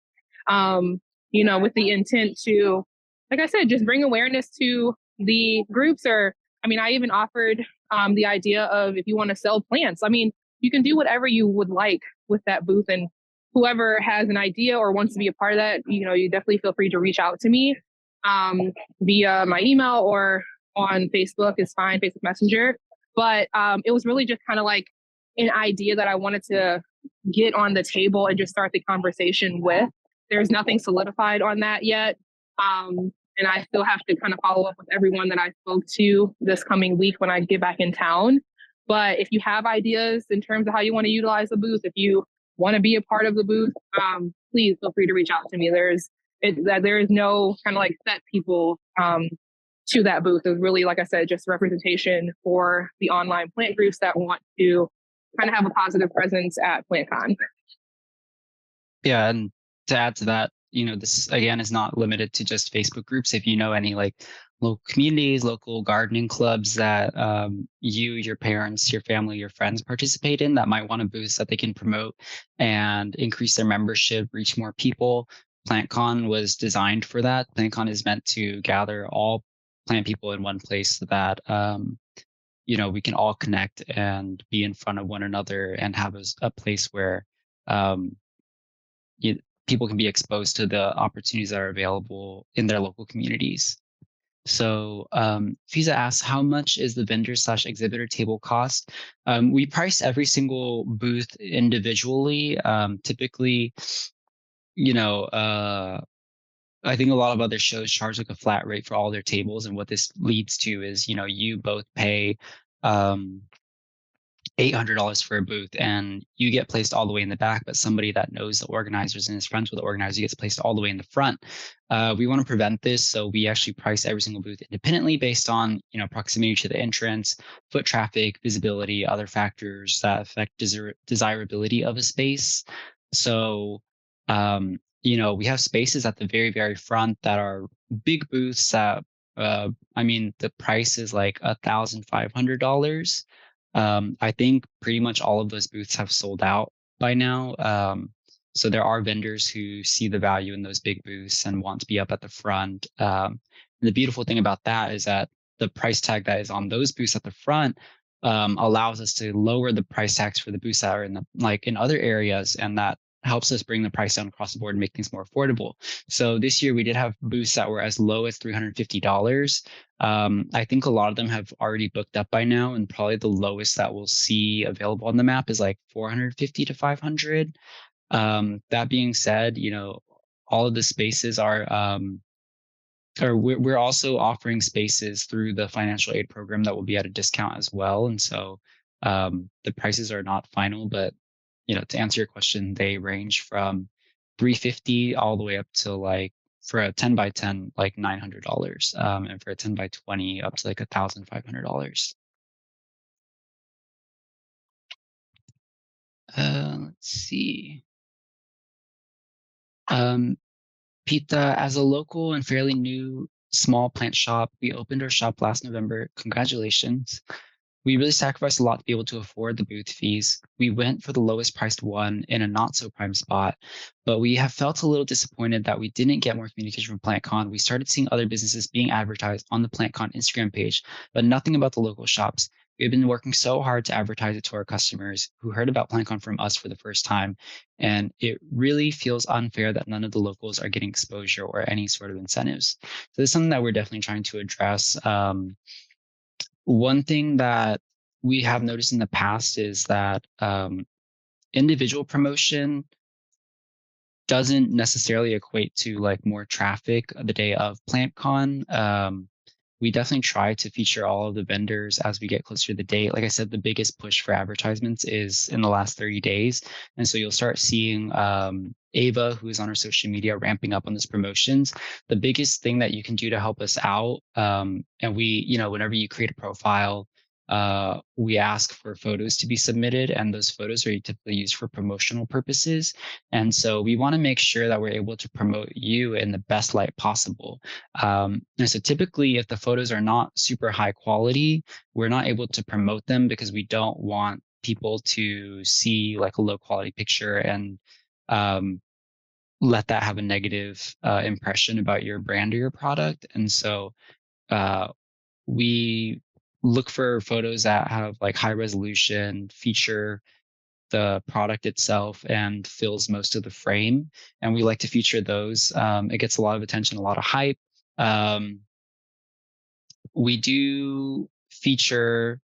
With the intent to, like I said, just bring awareness to the groups. Or, I even offered the idea of, if you want to sell plants, you can do whatever you would like with that booth. And whoever has an idea or wants to be a part of that, you definitely feel free to reach out to me via my email or on Facebook is fine, Facebook Messenger. But it was really just kind of like an idea that I wanted to get on the table and just start the conversation with. There's nothing solidified on that yet. And I still have to kind of follow up with everyone that I spoke to this coming week when I get back in town. But if you have ideas in terms of how you want to utilize the booth, if you want to be a part of the booth, please feel free to reach out to me. There is no kind of like set people to that booth. It's really, like I said, just representation for the online plant groups that want to kind of have a positive presence at PlantCon. Yeah, and to add to that, this again is not limited to just Facebook groups. If you know any like local communities, local gardening clubs that you, your parents, your family, your friends participate in that might want a booth that they can promote and increase their membership, reach more people, PlantCon was designed for that. PlantCon is meant to gather all plant people in one place so that we can all connect and be in front of one another and have a place where people can be exposed to the opportunities that are available in their local communities. So Fiza asks, how much is the vendor/exhibitor table cost? We price every single booth individually. Typically, I think a lot of other shows charge like a flat rate for all their tables. And what this leads to is, you both pay $800 for a booth and you get placed all the way in the back, but somebody that knows the organizers and is friends with the organizer gets placed all the way in the front. We want to prevent this, so we actually price every single booth independently based on proximity to the entrance, foot traffic, visibility, other factors that affect desirability of a space. So we have spaces at the very, very front that are big booths that I mean, the price is like $1,500. I think pretty much all of those booths have sold out by now. So there are vendors who see the value in those big booths and want to be up at the front. The beautiful thing about that is that the price tag that is on those booths at the front allows us to lower the price tags for the booths that are in the like in other areas, and that helps us bring the price down across the board and make things more affordable. So this year we did have booths that were as low as $350. I think a lot of them have already booked up by now, and probably the lowest that we'll see available on the map is like 450 to 500. That being said, all of the spaces are or we're also offering spaces through the financial aid program that will be at a discount as well. And so the prices are not final, but to answer your question, they range from 350 all the way up to like for a 10 by 10, like $900, and for a 10 by 20 up to like $1,500. Let's see. Pita, as a local and fairly new small plant shop, we opened our shop last November. Congratulations. We really sacrificed a lot to be able to afford the booth fees. We went for the lowest priced one in a not so prime spot, but we have felt a little disappointed that we didn't get more communication from PlantCon. We started seeing other businesses being advertised on the PlantCon Instagram page, but nothing about the local shops. We've been working so hard to advertise it to our customers who heard about PlantCon from us for the first time, and it really feels unfair that none of the locals are getting exposure or any sort of incentives. So this is something that we're definitely trying to address. One thing that we have noticed in the past is that individual promotion doesn't necessarily equate to like more traffic the day of PlantCon. We definitely try to feature all of the vendors as we get closer to the date. Like I said, the biggest push for advertisements is in the last 30 days. And so you'll start seeing Ava, who is on our social media, ramping up on those promotions. The biggest thing that you can do to help us out, and we, whenever you create a profile, we ask for photos to be submitted, and those photos are typically used for promotional purposes. And so we want to make sure that we're able to promote you in the best light possible. And so typically, if the photos are not super high quality, we're not able to promote them because we don't want people to see like a low quality picture and let that have a negative impression about your brand or your product. And so we look for photos that have like high resolution, feature the product itself, and fills most of the frame. And we like to feature those. It gets a lot of attention, a lot of hype. We do feature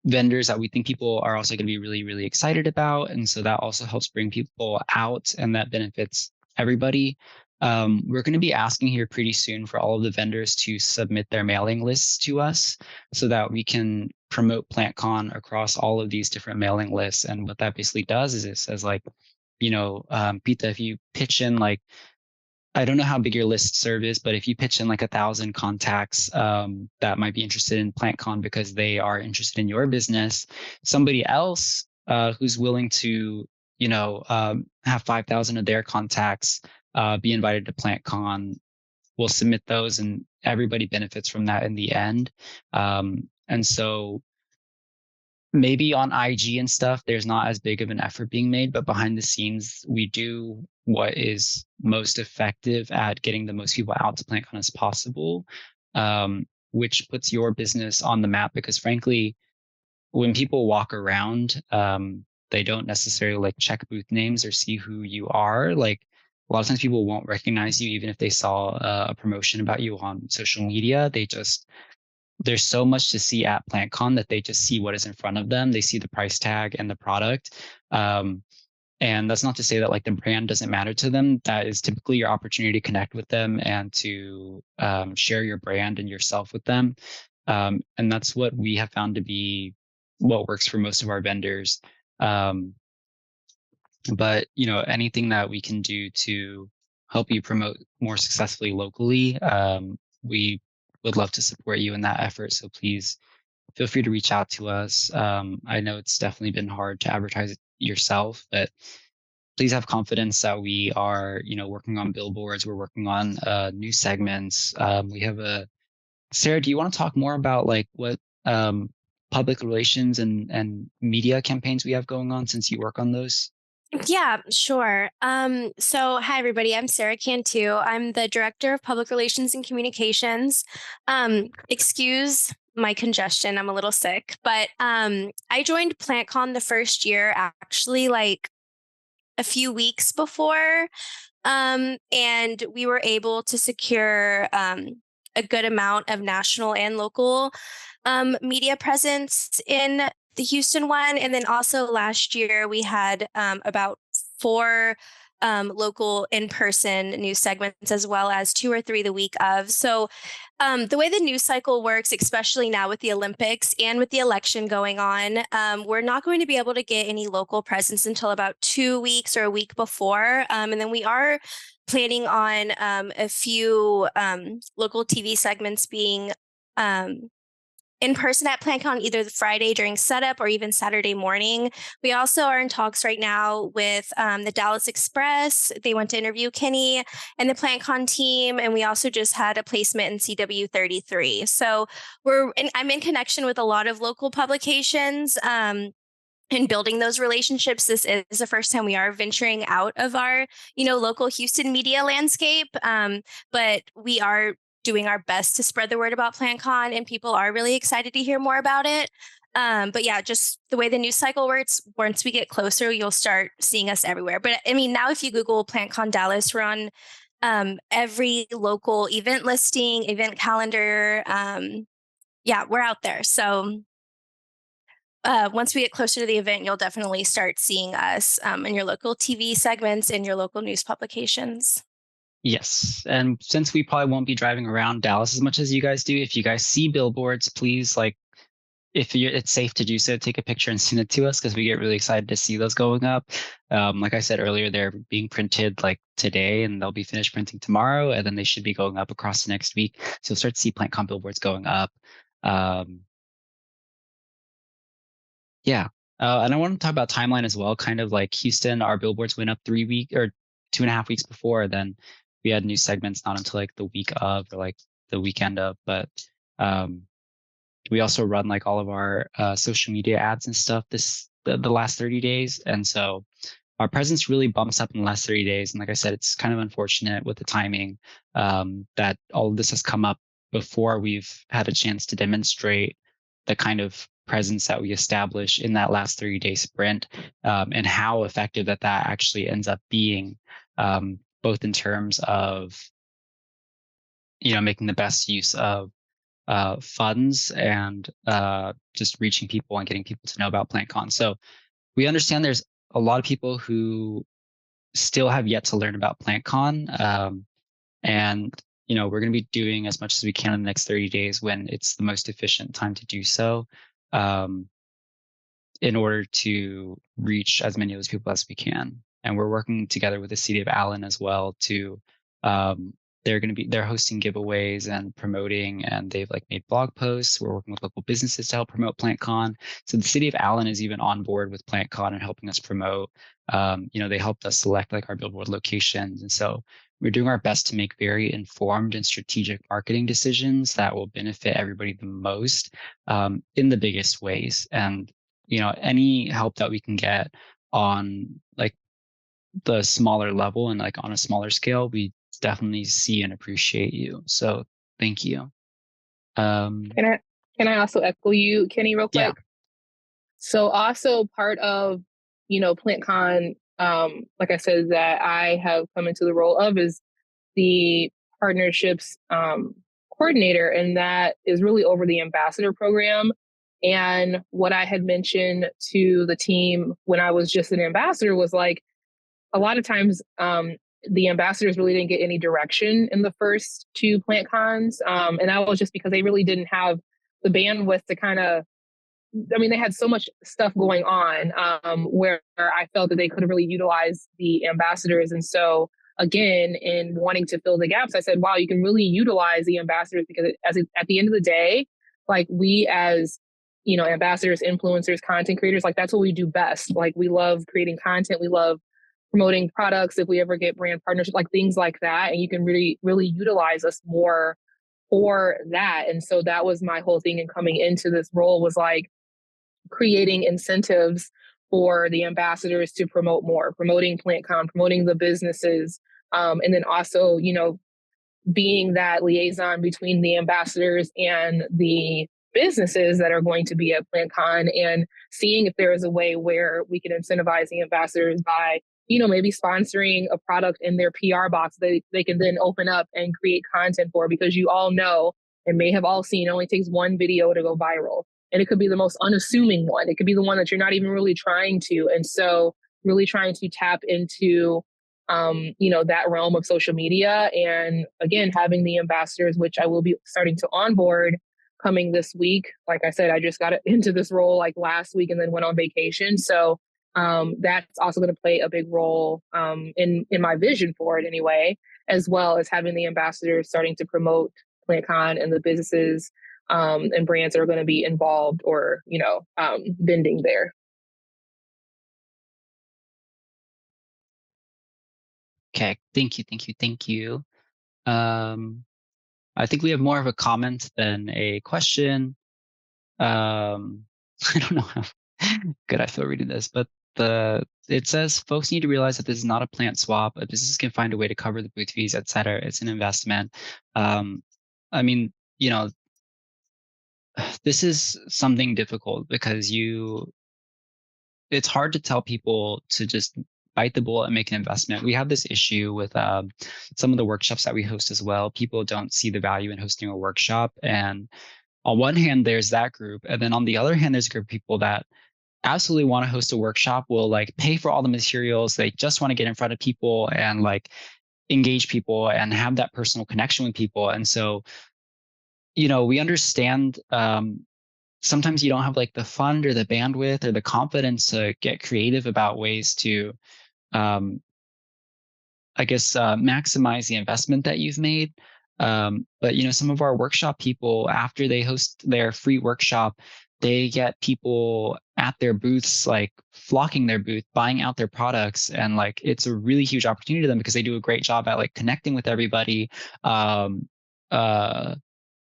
vendors that we think people are also going to be really, really excited about. And so that also helps bring people out, and that benefits everybody. We're going to be asking here pretty soon for all of the vendors to submit their mailing lists to us so that we can promote PlantCon across all of these different mailing lists. And what that basically does is it says like, Pita, if you pitch in like, I don't know how big your list serve is, but if you pitch in like 1,000 contacts that might be interested in PlantCon because they are interested in your business, somebody else who's willing to, have 5,000 of their contacts be invited to PlantCon will submit those, and everybody benefits from that in the end. And so maybe on IG and stuff, there's not as big of an effort being made, but behind the scenes, we do what is most effective at getting the most people out to PlantCon as possible, which puts your business on the map. Because frankly, when people walk around, they don't necessarily like check booth names or see who you are. Like a lot of times people won't recognize you, even if they saw a promotion about you on social media. There's so much to see at PlantCon that they just see what is in front of them. They see the price tag and the product. And that's not to say that like the brand doesn't matter to them. That is typically your opportunity to connect with them and to share your brand and yourself with them. And that's what we have found to be what works for most of our vendors. But anything that we can do to help you promote more successfully locally, we would love to support you in that effort. So please feel free to reach out to us. I know it's definitely been hard to advertise it yourself, but please have confidence that we are, working on billboards. We're working on new segments. We have a Sarah, do you want to talk more about like what public relations and media campaigns we have going on since you work on those? Yeah, sure. So hi everybody, I'm Sarah Cantu. I'm the Director of Public Relations and Communications. Excuse my congestion, I'm a little sick, but I joined PlantCon the first year actually like a few weeks before. And we were able to secure a good amount of national and local media presence in the Houston one. And then also last year, we had about 4 local in-person news segments, as well as 2 or 3 the week of. So the way the news cycle works, especially now with the Olympics and with the election going on, we're not going to be able to get any local presence until about 2 weeks or a week before. And then we are planning on a few local TV segments being in person at PlantCon, either the Friday during setup or even Saturday morning. We also are in talks right now with the Dallas Express. They went to interview Kenny and the PlantCon team, and we also just had a placement in CW33. So I'm in connection with a lot of local publications. And building those relationships. This is the first time we are venturing out of our, local Houston media landscape. But we are doing our best to spread the word about PlantCon, and people are really excited to hear more about it. But yeah, just the way the news cycle works, once we get closer, you'll start seeing us everywhere. But I mean, now if you Google PlantCon Dallas, we're on every local event listing, event calendar. Yeah, we're out there. So once we get closer to the event, you'll definitely start seeing us in your local TV segments and your local news publications. Yes. And since we probably won't be driving around Dallas as much as you guys do, if you guys see billboards, please, like, if it's safe to do so, take a picture and send it to us, because we get really excited to see those going up. Like I said earlier, they're being printed like today, and they'll be finished printing tomorrow, and then they should be going up across the next week. So you'll start to see PlantCon billboards going up. Yeah. And I want to talk about timeline as well. Kind of like Houston, our billboards went up 2.5 weeks before. Then we had new segments not until like the week of, or like the weekend of. But we also run like all of our social media ads and stuff the last 30 days. And so our presence really bumps up in the last 30 days. And like I said, it's kind of unfortunate with the timing that all of this has come up before we've had a chance to demonstrate the kind of presence that we establish in that last 30-day sprint, and how effective that actually ends up being, both in terms of, making the best use of funds and just reaching people and getting people to know about PlantCon. So we understand there's a lot of people who still have yet to learn about PlantCon. And, we're going to be doing as much as we can in the next 30 days when it's the most efficient time to do so, in order to reach as many of those people as we can. And we're working together with the city of Allen as well to, they're hosting giveaways and promoting, and they've like made blog posts. We're working with local businesses to help promote PlantCon. So the city of Allen is even on board with PlantCon and helping us promote. They helped us select like our billboard locations. And so we're doing our best to make very informed and strategic marketing decisions that will benefit everybody the most, in the biggest ways. And, any help that we can get on like the smaller level and like on a smaller scale, we definitely see and appreciate you. So thank you. Can I also echo you, Kenny, real quick? Yeah. So also part of, PlantCon, like I said, that I have come into the role of is the partnerships coordinator, and that is really over the ambassador program. And what I had mentioned to the team when I was just an ambassador was like, a lot of times the ambassadors really didn't get any direction in the first 2 PlantCons. And that was just because they really didn't have the bandwidth to kind of, they had so much stuff going on, where I felt that they could have really utilized the ambassadors. And so again, in wanting to fill the gaps, I said, wow, you can really utilize the ambassadors, because at the end of the day, like we as, ambassadors, influencers, content creators, like that's what we do best. Like we love creating content. We love promoting products. If we ever get brand partnership, like things like that, and you can really, really utilize us more for that. And so that was my whole thing in coming into this role, was like creating incentives for the ambassadors to promote more, promoting PlantCon, promoting the businesses, and then also, being that liaison between the ambassadors and the businesses that are going to be at PlantCon, and seeing if there is a way where we can incentivize the ambassadors by, maybe sponsoring a product in their PR box that they can then open up and create content for, because you all know and may have all seen, it only takes one video to go viral. And it could be the most unassuming one. It could be the one that you're not even really trying to. And so really trying to tap into that realm of social media. And again, having the ambassadors, which I will be starting to onboard coming this week. Like I said, I just got into this role like last week and then went on vacation. So that's also going to play a big role in my vision for it anyway, as well as having the ambassadors starting to promote PlantCon and the businesses and brands that are going to be involved or, vending there. Okay, thank you. I think we have more of a comment than a question. I don't know how good I feel reading this, but it says folks need to realize that this is not a plant swap. A business can find a way to cover the booth fees, etc. It's an investment. I mean, this is something difficult because it's hard to tell people to just bite the bullet and make an investment. We have this issue with some of the workshops that we host as well. People don't see the value in hosting a workshop. And on one hand, there's that group. And then on the other hand, there's a group of people that absolutely want to host a workshop, will like pay for all the materials. They just want to get in front of people and like engage people and have that personal connection with people. And so, we understand sometimes you don't have like the fund or the bandwidth or the confidence to get creative about ways to, maximize the investment that you've made. But some of our workshop people, after they host their free workshop, they get people at their booths, like flocking their booth, buying out their products. And like, it's a really huge opportunity to them because they do a great job at like connecting with everybody,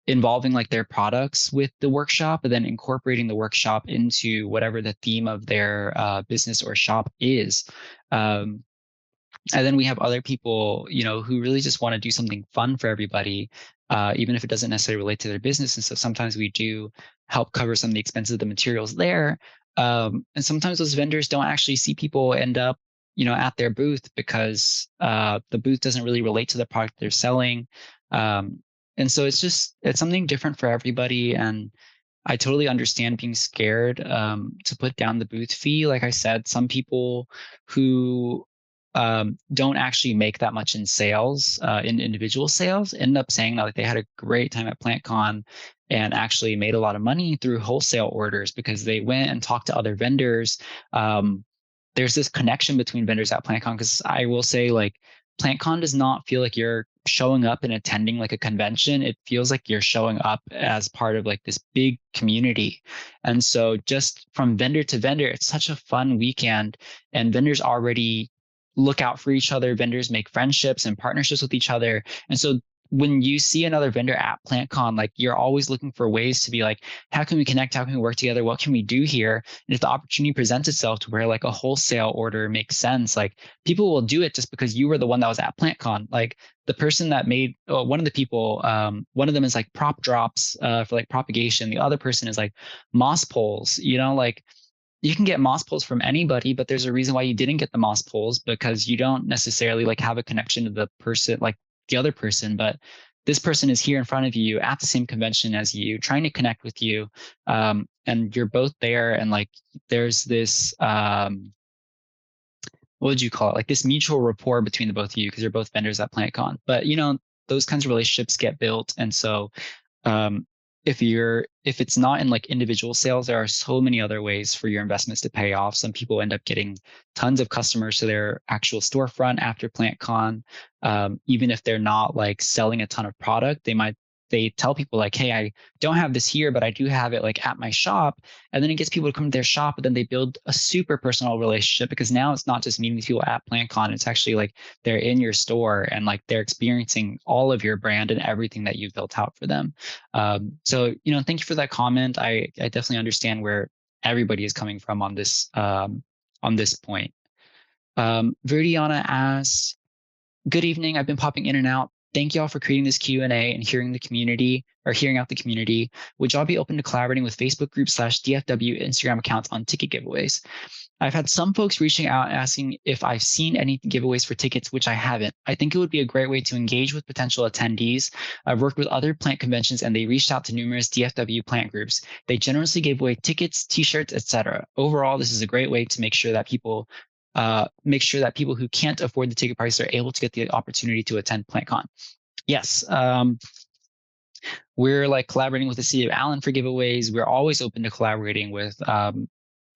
involving like their products with the workshop, and then incorporating the workshop into whatever the theme of their business or shop is. And then we have other people, who really just want to do something fun for everybody, even if it doesn't necessarily relate to their business. And so sometimes we do help cover some of the expenses of the materials there. And sometimes those vendors don't actually see people end up, at their booth because the booth doesn't really relate to the product they're selling. And so it's something different for everybody. And I totally understand being scared to put down the booth fee. Like I said, some people who don't actually make that much in sales, in individual sales, end up saying that like they had a great time at PlantCon and actually made a lot of money through wholesale orders because they went and talked to other vendors. There's this connection between vendors at PlantCon, because I will say like PlantCon does not feel like you're showing up and attending like a convention. It feels like you're showing up as part of like this big community. And so just from vendor to vendor, it's such a fun weekend, and vendors already look out for each other. Vendors make friendships and partnerships with each other. And so when you see another vendor at PlantCon, like you're always looking for ways to be like, how can we connect? How can we work together? What can we do here? And if the opportunity presents itself to where like a wholesale order makes sense, like people will do it just because you were the one that was at PlantCon. Like the person that made one of the people, one of them is like prop drops for like propagation. The other person is like moss poles, like you can get moss poles from anybody, but there's a reason why you didn't get the moss poles, because you don't necessarily like have a connection to the person, like the other person, but this person is here in front of you at the same convention as you, trying to connect with you. And you're both there. And like, there's this, what would you call it? Like this mutual rapport between the both of you, because you're both vendors at PlantCon. But, those kinds of relationships get built. And so if it's not in like individual sales, there are so many other ways for your investments to pay off. Some people end up getting tons of customers to their actual storefront after PlantCon. Even if they're not like selling a ton of product, they might they tell people like, hey, I don't have this here, but I do have it like at my shop. And then it gets people to come to their shop, but then they build a super personal relationship, because now it's not just meeting these people at PlantCon. It's actually like they're in your store and like they're experiencing all of your brand and everything that you've built out for them. So, thank you for that comment. I definitely understand where everybody is coming from on this point. Verdiana asks, good evening. I've been popping in and out. Thank y'all for creating this Q&A and hearing out the community. Would y'all be open to collaborating with Facebook groups /DFW Instagram accounts on ticket giveaways? I've had some folks reaching out asking if I've seen any giveaways for tickets, which I haven't. I think it would be a great way to engage with potential attendees. I've worked with other plant conventions and they reached out to numerous DFW plant groups. They generously gave away tickets, t-shirts, etc. Overall, this is a great way to make sure that people who can't afford the ticket price are able to get the opportunity to attend PlantCon. Yes, we're like collaborating with the city of Allen for giveaways. We're always open to collaborating with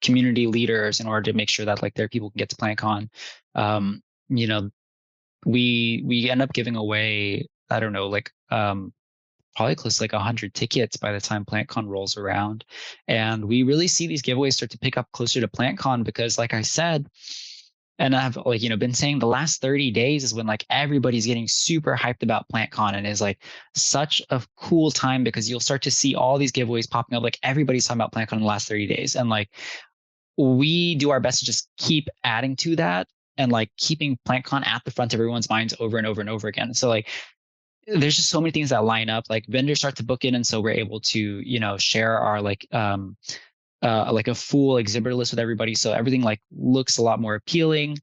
community leaders in order to make sure that like their people can get to PlantCon. We end up giving away, I don't know, like probably close to like 100 tickets by the time PlantCon rolls around. And we really see these giveaways start to pick up closer to PlantCon because, like I said, and I've been saying the last 30 days is when like everybody's getting super hyped about PlantCon, and is like such a cool time because you'll start to see all these giveaways popping up. Like everybody's talking about PlantCon in the last 30 days. And like we do our best to just keep adding to that and like keeping PlantCon at the front of everyone's minds over and over and over again. So like there's just so many things that line up. Like vendors start to book in, and so we're able to share our like a full exhibitor list with everybody, so everything like looks a lot more appealing.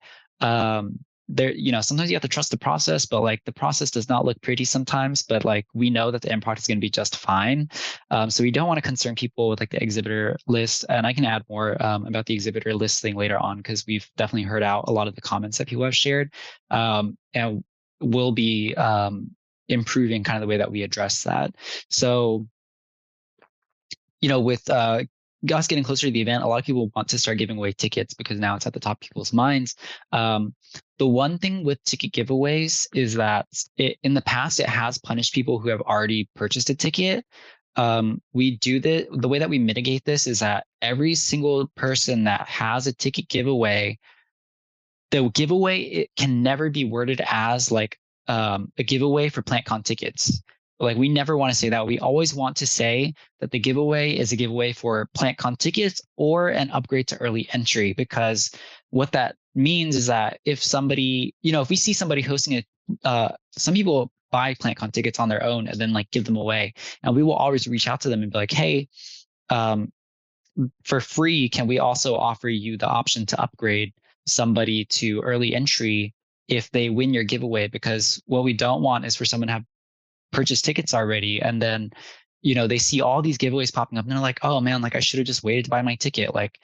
There, sometimes you have to trust the process, but like the process does not look pretty sometimes, but like we know that the end product is going to be just fine. So we don't want to concern people with like the exhibitor list. And I can add more about the exhibitor list thing later on, because we've definitely heard out a lot of the comments that people have shared, and we'll be improving kind of the way that we address that. So, with us getting closer to the event, a lot of people want to start giving away tickets because now it's at the top of people's minds. The one thing with ticket giveaways is that in the past, it has punished people who have already purchased a ticket. We do the way that we mitigate this is that every single person that has a ticket giveaway, the giveaway, it can never be worded as like a giveaway for PlantCon tickets. Like we never want to say that. We always want to say that the giveaway is a giveaway for PlantCon tickets or an upgrade to early entry, because what that means is that if somebody, if we see somebody hosting some people buy PlantCon tickets on their own and then like give them away, and we will always reach out to them and be like, hey, for free, can we also offer you the option to upgrade somebody to early entry if they win your giveaway? Because what we don't want is for someone to have purchased tickets already, and then they see all these giveaways popping up and they're like, oh man, like I should have just waited to buy my ticket. Like,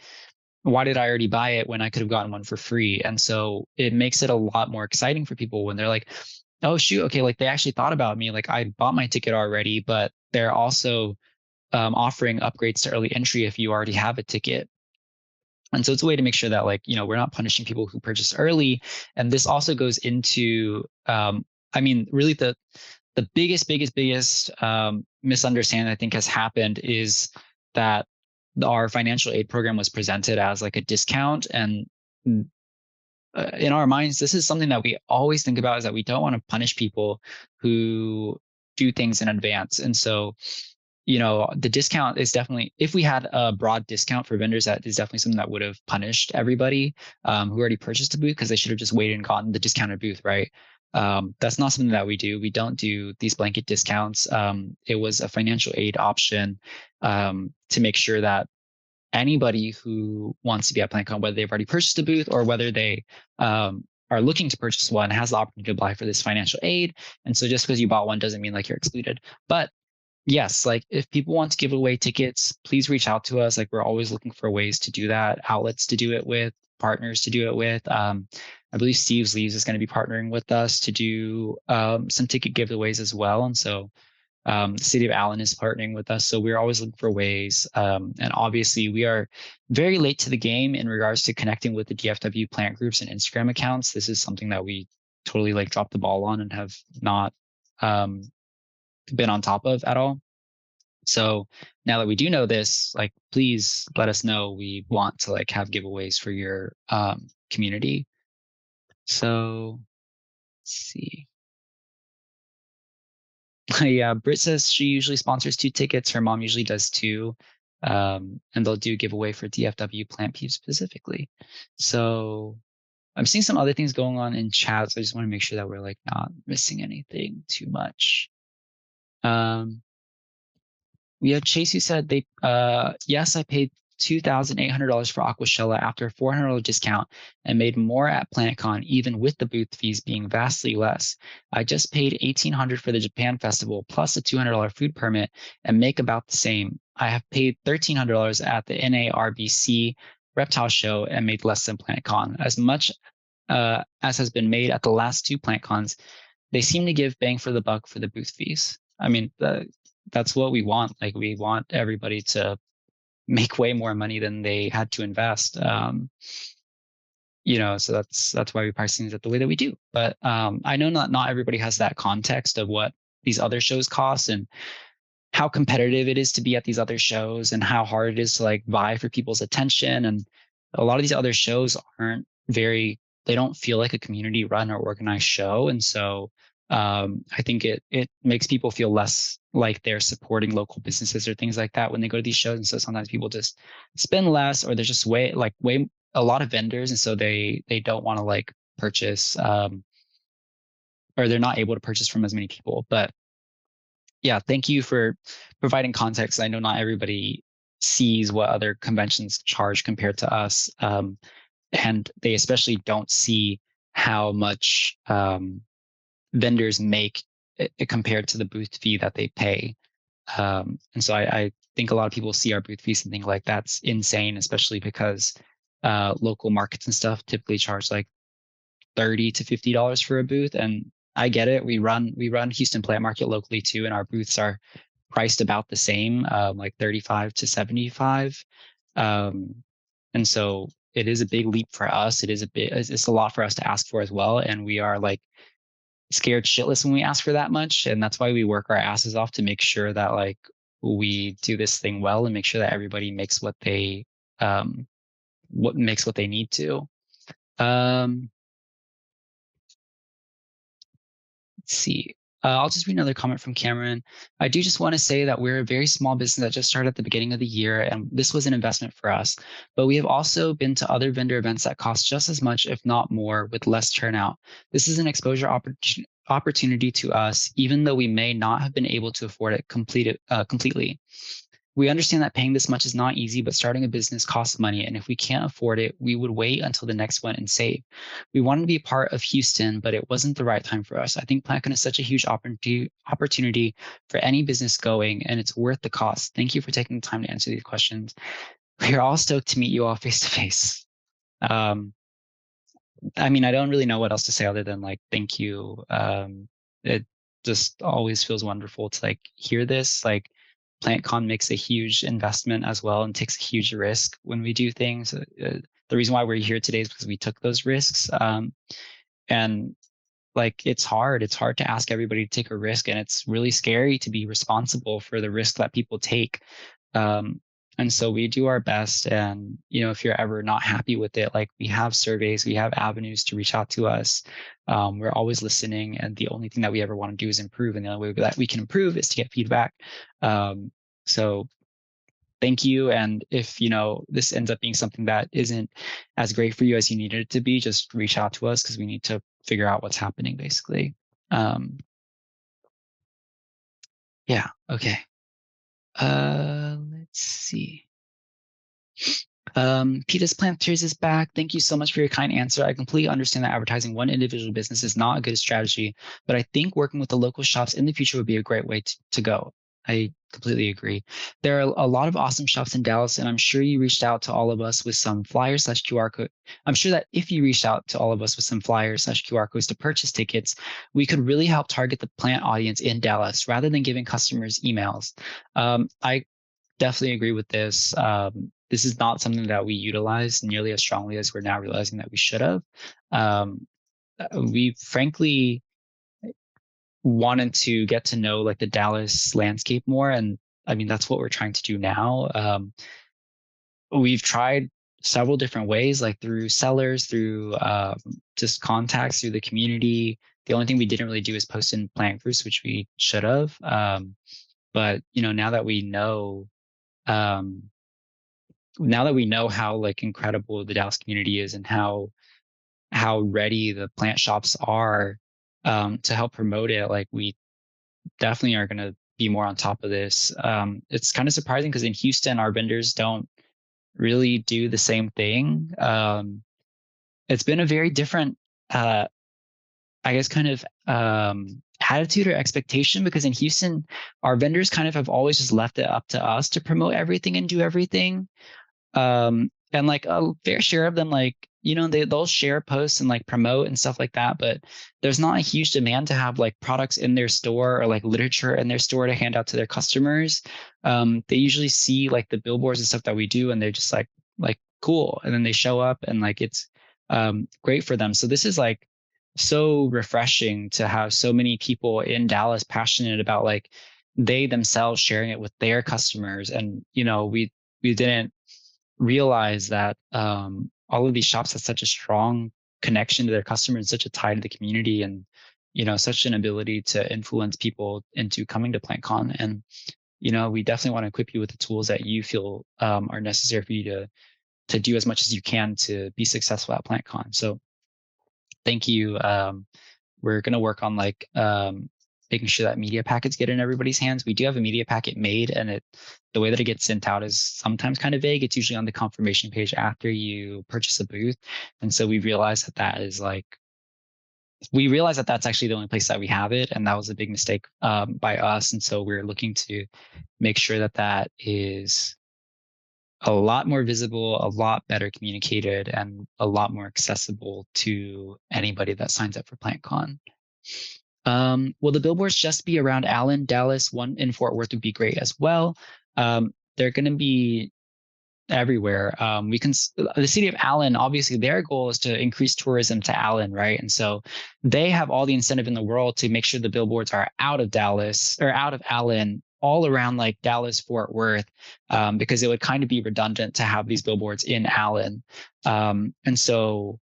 why did I already buy it when I could have gotten one for free? And so it makes it a lot more exciting for people when they're like, oh shoot, okay, like they actually thought about me, like I bought my ticket already, but they're also offering upgrades to early entry if you already have a ticket. And so it's a way to make sure that like, we're not punishing people who purchase early. And this also goes into, really the biggest misunderstanding I think has happened is that our financial aid program was presented as like a discount. And in our minds, this is something that we always think about, is that we don't want to punish people who do things in advance. And so, the discount is definitely, if we had a broad discount for vendors, that is definitely something that would have punished everybody who already purchased a booth, because they should have just waited and gotten the discounted booth, right? That's not something that we do. We don't do these blanket discounts. It was a financial aid option to make sure that anybody who wants to be at PlantCon, whether they've already purchased a booth or whether they are looking to purchase one, has the opportunity to apply for this financial aid. And so just because you bought one doesn't mean like you're excluded. But yes, like if people want to give away tickets, please reach out to us. Like we're always looking for ways to do that, outlets to do it with, partners to do it with. I believe Steve's Leaves is going to be partnering with us to do some ticket giveaways as well. And so the city of Allen is partnering with us. So we're always looking for ways. And obviously we are very late to the game in regards to connecting with the DFW plant groups and Instagram accounts. This is something that we totally like dropped the ball on and have not been on top of at all. So now that we do know this, like, please let us know. We want to like have giveaways for your community. So let's see. Yeah, Britt says she usually sponsors 2 tickets. Her mom usually does 2. And they'll do a giveaway for DFW Plant Peeps specifically. So I'm seeing some other things going on in chat. So I just want to make sure that we're like not missing anything too much. We have Chase who said they yes, I paid $2,800 for Aquashella after a $400 discount and made more at PlantCon, even with the booth fees being vastly less. I just paid $1,800 for the Japan Festival plus a $200 food permit and make about the same. I have paid $1,300 at the NARBC Reptile Show and made less than PlantCon. As much as has been made at the last 2 PlantCons, they seem to give bang for the buck for the booth fees. I mean, that's what we want. Like, we want everybody to make way more money than they had to invest. So that's why we price things the way that we do. But I know not everybody has that context of what these other shows cost and how competitive it is to be at these other shows and how hard it is to like vie for people's attention. And a lot of these other shows they don't feel like a community run or organized show. And so I think it makes people feel less like they're supporting local businesses or things like that when they go to these shows. And so sometimes people just spend less, or there's just way a lot of vendors, and so they don't want to like purchase or they're not able to purchase from as many people. But yeah, thank you for providing context. I know not everybody sees what other conventions charge compared to us, and they especially don't see how much vendors make compared to the booth fee that they pay. And so I think a lot of people see our booth fees and think like that's insane, especially because local markets and stuff typically charge like $30 to $50 for a booth. And I get it. We run Houston Plant Market locally too, and our booths are priced about the same, like 35 to 75. And so it is a big leap for us. It's a lot for us to ask for as well. And we are like scared shitless when we ask for that much. And that's why we work our asses off to make sure that like we do this thing well and make sure that everybody makes what they need to. Let's see. I'll just read another comment from Cameron. I do just want to say that we're a very small business that just started at the beginning of the year, and this was an investment for us. But we have also been to other vendor events that cost just as much, if not more, with less turnout. This is an exposure opportunity to us, even though we may not have been able to afford it completely. We understand that paying this much is not easy, but starting a business costs money. And if we can't afford it, we would wait until the next one and save. We wanted to be a part of Houston, but it wasn't the right time for us. I think PlantCon is such a huge opportunity for any business going, and it's worth the cost. Thank you for taking the time to answer these questions. We're all stoked to meet you all face to face. I mean, I don't really know what else to say other than like, thank you. It just always feels wonderful to like hear this. Like, PlantCon makes a huge investment as well and takes a huge risk when we do things. The reason why we're here today is because we took those risks. And like, it's hard to ask everybody to take a risk, and it's really scary to be responsible for the risk that people take. And so we do our best. And, if you're ever not happy with it, like, we have surveys, we have avenues to reach out to us. We're always listening. And the only thing that we ever want to do is improve. And the only way that we can improve is to get feedback. So thank you. And if, this ends up being something that isn't as great for you as you needed it to be, just reach out to us, because we need to figure out what's happening, basically. Yeah. Okay. Let's see. Peter's Planters is back. Thank you so much for your kind answer. I completely understand that advertising one individual business is not a good strategy, but I think working with the local shops in the future would be a great way to go. I completely agree. There are a lot of awesome shops in Dallas, and I'm sure you reached out to all of us with some flyers / QR code. I'm sure that if you reached out to all of us with some flyers / QR codes to purchase tickets, we could really help target the plant audience in Dallas rather than giving customers emails. I definitely agree with this. This is not something that we utilize nearly as strongly as we're now realizing that we should have. We frankly, wanted to get to know like the Dallas landscape more. And I mean, that's what we're trying to do now. We've tried several different ways, like through sellers, through just contacts through the community. The only thing we didn't really do is post in plant groups, which we should have. But now that we know, how like incredible the Dallas community is and how ready the plant shops are to help promote it, like we definitely are going to be more on top of this. It's kind of surprising because in Houston, our vendors don't really do the same thing. It's been a very different, I guess, kind of attitude or expectation, because in Houston, our vendors kind of have always just left it up to us to promote everything and do everything. And like a fair share of them, like, they'll share posts and like promote and stuff like that, but there's not a huge demand to have like products in their store or like literature in their store to hand out to their customers. They usually see like the billboards and stuff that we do, and they're just like cool, and then they show up, and like it's great for them. So this is like so refreshing to have so many people in Dallas passionate about like they themselves sharing it with their customers. And we didn't realize that all of these shops have such a strong connection to their customers and such a tie to the community, and such an ability to influence people into coming to PlantCon. And we definitely want to equip you with the tools that you feel are necessary for you to do as much as you can to be successful at PlantCon. So thank you. We're going to work on like making sure that media packets get in everybody's hands. We do have a media packet made, and the way that it gets sent out is sometimes kind of vague. It's usually on the confirmation page after you purchase a booth. And so we realized that's actually the only place that we have it. And that was a big mistake by us. And so we're looking to make sure that is a lot more visible, a lot better communicated, and a lot more accessible to anybody that signs up for PlantCon. Will the billboards just be around Allen, Dallas? One in Fort Worth would be great as well. They're going to be everywhere. The city of Allen, obviously their goal is to increase tourism to Allen, right? And so they have all the incentive in the world to make sure the billboards are out of Dallas or out of Allen, all around like Dallas, Fort Worth, because it would kind of be redundant to have these billboards in Allen. And so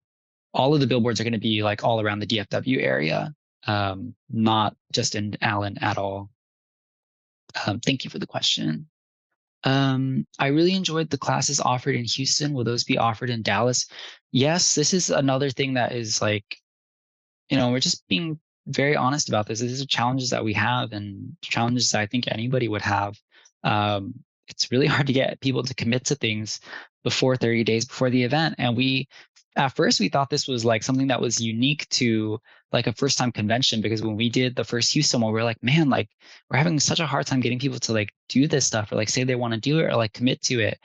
all of the billboards are going to be like all around the DFW area, not just in Allen at all. Thank you for the question. I really enjoyed the classes offered in Houston. Will those be offered in Dallas? Yes, this is another thing that is like, we're just being very honest about this. These are challenges that we have, and challenges that I think anybody would have. It's really hard to get people to commit to things before 30 days before the event. And at first we thought this was like something that was unique to like a first time convention, because when we did the first Houston one, we're like, man, like we're having such a hard time getting people to like do this stuff or like say they want to do it or like commit to it.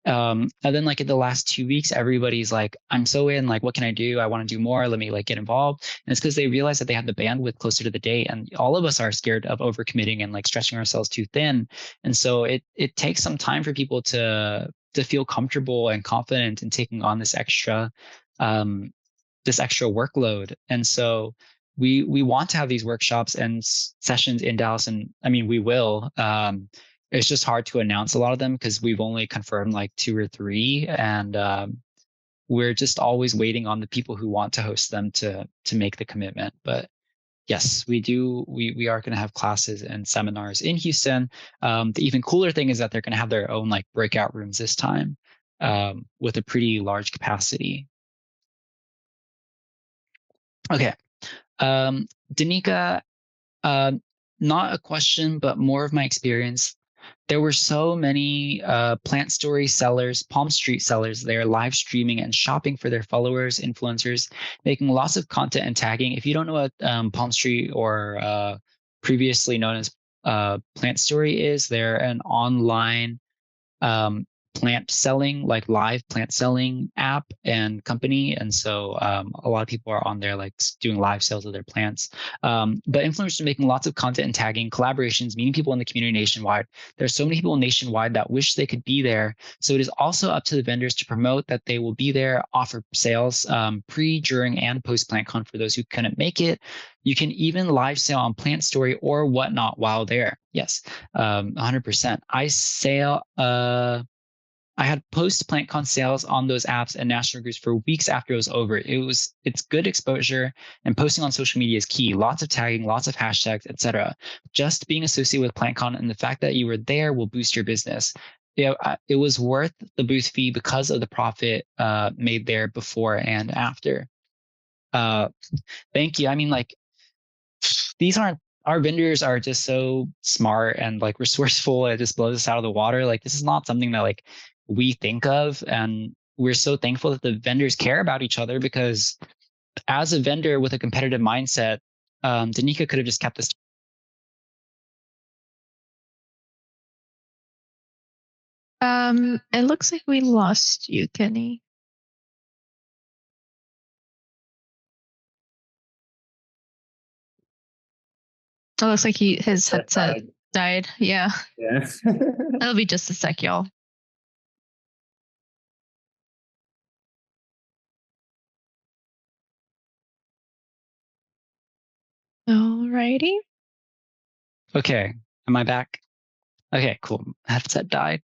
And then like in the last 2 weeks, everybody's like, I'm so in, like, what can I do? I want to do more. Let me like get involved. And it's because they realize that they have the bandwidth closer to the date. And all of us are scared of overcommitting and like stretching ourselves too thin. And so it takes some time for people to feel comfortable and confident in taking on this extra workload. And so we want to have these workshops and sessions in Dallas, and I mean we will. It's just hard to announce a lot of them because we've only confirmed like 2 or 3, and we're just always waiting on the people who want to host them to make the commitment. But yes, we do. We are going to have classes and seminars in Houston. The even cooler thing is that they're going to have their own like breakout rooms this time, with a pretty large capacity. Okay. Danica, not a question, but more of my experience. There were so many Plant Story sellers, Palm Street sellers there live streaming and shopping for their followers, influencers, making lots of content and tagging. If you don't know what Palm Street or previously known as Plant Story is, they're an online plant selling, like live plant selling app and company. And so a lot of people are on there like doing live sales of their plants. But influencers are making lots of content and tagging, collaborations, meeting people in the community nationwide. There's so many people nationwide that wish they could be there. So it is also up to the vendors to promote that they will be there, offer sales pre, during, and post PlantCon for those who couldn't make it. You can even live sale on Plant Story or whatnot while there. Yes, 100%. I had post PlantCon sales on those apps and national groups for weeks after it was over. It's good exposure, and posting on social media is key. Lots of tagging, lots of hashtags, etc. Just being associated with PlantCon and the fact that you were there will boost your business. It was worth the booth fee because of the profit made there before and after. Thank you. I mean, like, these aren't, our vendors are just so smart and like resourceful. It just blows us out of the water. Like, this is not something that like we think of, and we're so thankful that the vendors care about each other, because as a vendor with a competitive mindset, Danica could have just kept this. It looks like we lost you, Kenny. It looks like his headset died. Yeah. Yeah. It'll be just a sec, y'all. Alrighty. Okay, am I back? Okay, cool. Headset died.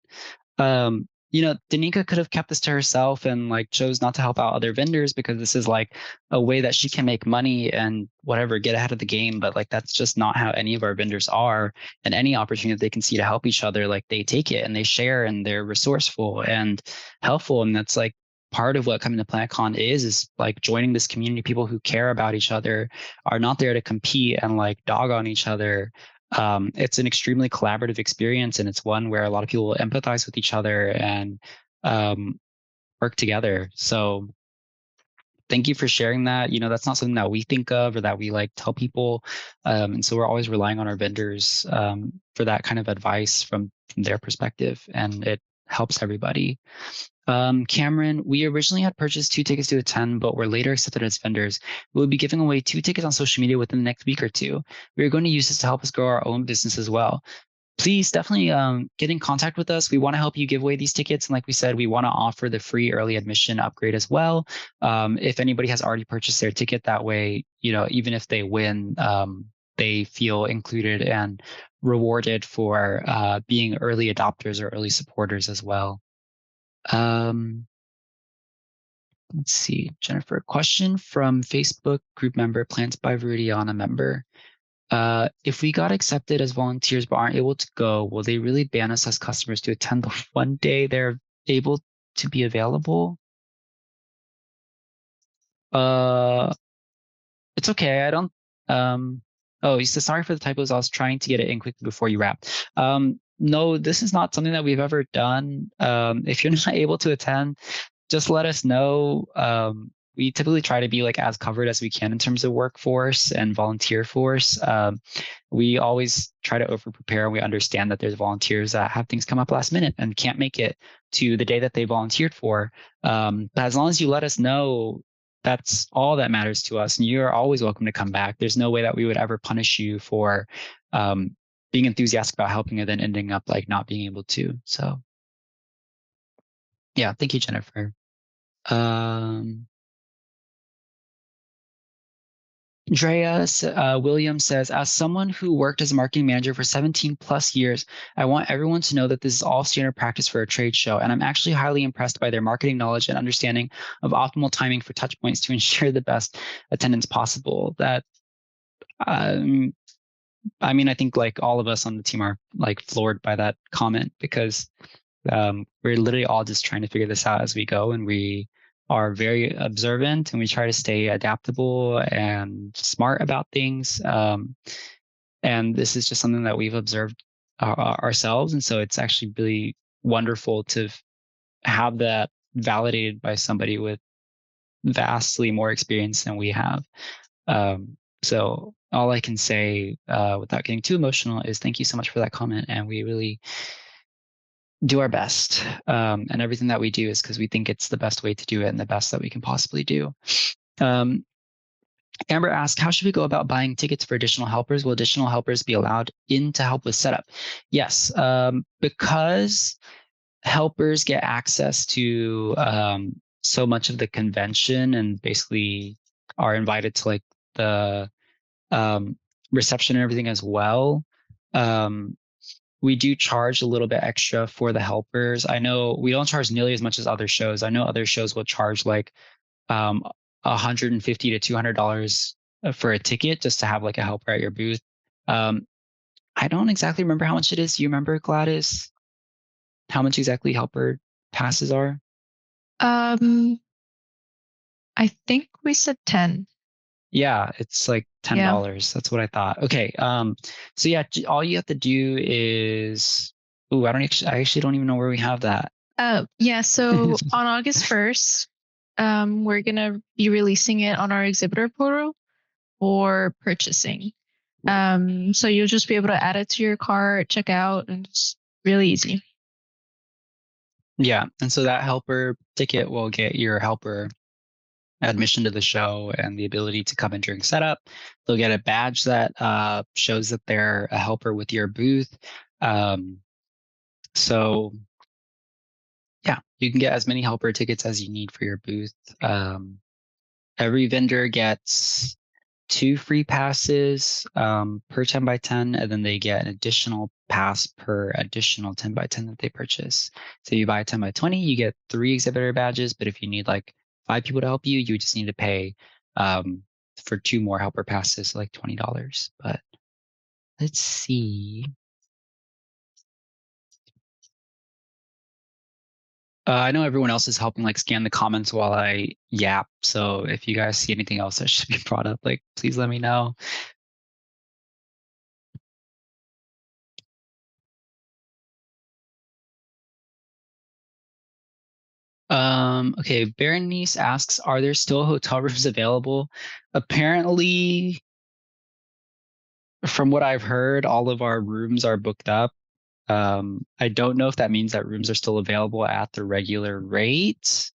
Danica could have kept this to herself and like chose not to help out other vendors, because this is like a way that she can make money and whatever, get ahead of the game. But like, that's just not how any of our vendors are. And any opportunity that they can see to help each other, like, they take it and they share, and they're resourceful and helpful. And that's like part of what coming to PlantCon is like joining this community. People who care about each other, are not there to compete and like dog on each other. It's an extremely collaborative experience, and it's one where a lot of people will empathize with each other and work together. So thank you for sharing that. That's not something that we think of or that we like tell people. And so we're always relying on our vendors for that kind of advice from their perspective, and it helps everybody. Cameron, we originally had purchased 2 tickets to attend, but were later accepted as vendors. We will be giving away 2 tickets on social media within the next week or 2. We are going to use this to help us grow our own business as well. Please definitely get in contact with us. We want to help you give away these tickets. And like we said, we want to offer the free early admission upgrade as well. If anybody has already purchased their ticket, that way, even if they win, they feel included and rewarded for being early adopters or early supporters as well. Let's see, Jennifer, question from Facebook group member Plants by Rudiana member. If we got accepted as volunteers but aren't able to go, will they really ban us as customers to attend the one day they're able to be available? It's okay. I don't. Oh, he says sorry for the typos. I was trying to get it in quickly before you wrap. No, this is not something that we've ever done. If you're not able to attend, just let us know. We typically try to be like as covered as we can in terms of workforce and volunteer force. We always try to over prepare. We understand that there's volunteers that have things come up last minute and can't make it to the day that they volunteered for. But as long as you let us know, that's all that matters to us. And you're always welcome to come back. There's no way that we would ever punish you for being enthusiastic about helping and then ending up like not being able to. So yeah, thank you, Jennifer. Drea Williams says, as someone who worked as a marketing manager for 17 plus years, I want everyone to know that this is all standard practice for a trade show. And I'm actually highly impressed by their marketing knowledge and understanding of optimal timing for touch points to ensure the best attendance possible. That, I mean, I think like all of us on the team are like floored by that comment, because we're literally all just trying to figure this out as we go, and we are very observant, and we try to stay adaptable and smart about things. And this is just something that we've observed ourselves. And so it's actually really wonderful to have that validated by somebody with vastly more experience than we have. So all I can say without getting too emotional is thank you so much for that comment. And we really do our best. And everything that we do is because we think it's the best way to do it and the best that we can possibly do. Amber asked, how should we go about buying tickets for additional helpers? Will additional helpers be allowed in to help with setup? Yes, because helpers get access to so much of the convention and basically are invited to like the reception and everything as well. We do charge a little bit extra for the helpers. I know we don't charge nearly as much as other shows. I know other shows will charge like $150 to $200 for a ticket just to have like a helper at your booth. I don't exactly remember how much it is. Do you remember, Gladys? How much exactly helper passes are? I think we said 10. Yeah, it's like $10. Yeah. That's what I thought. Okay. So yeah, all you have to do is, I actually don't even know where we have that. Yeah, so on August 1st, we're gonna be releasing it on our exhibitor portal for purchasing. So you'll just be able to add it to your cart, check out, and it's really easy. Yeah, and so that helper ticket will get your helper admission to the show and the ability to come in during setup. They'll get a badge that shows that they're a helper with your booth. So yeah, you can get as many helper tickets as you need for your booth. Every vendor gets 2 free passes per 10 by 10, and then they get an additional pass per additional 10 by 10 that they purchase. So you buy a 10 by 20, you get 3 exhibitor badges, but if you need like 5 people to help you, you just need to pay for 2 more helper passes, like $20. But let's see. I know everyone else is helping like scan the comments while I yap. So if you guys see anything else that should be brought up, like please let me know. Okay, Berenice asks, are there still hotel rooms available? Apparently, from what I've heard, all of our rooms are booked up. I don't know if that means that rooms are still available at the regular rate,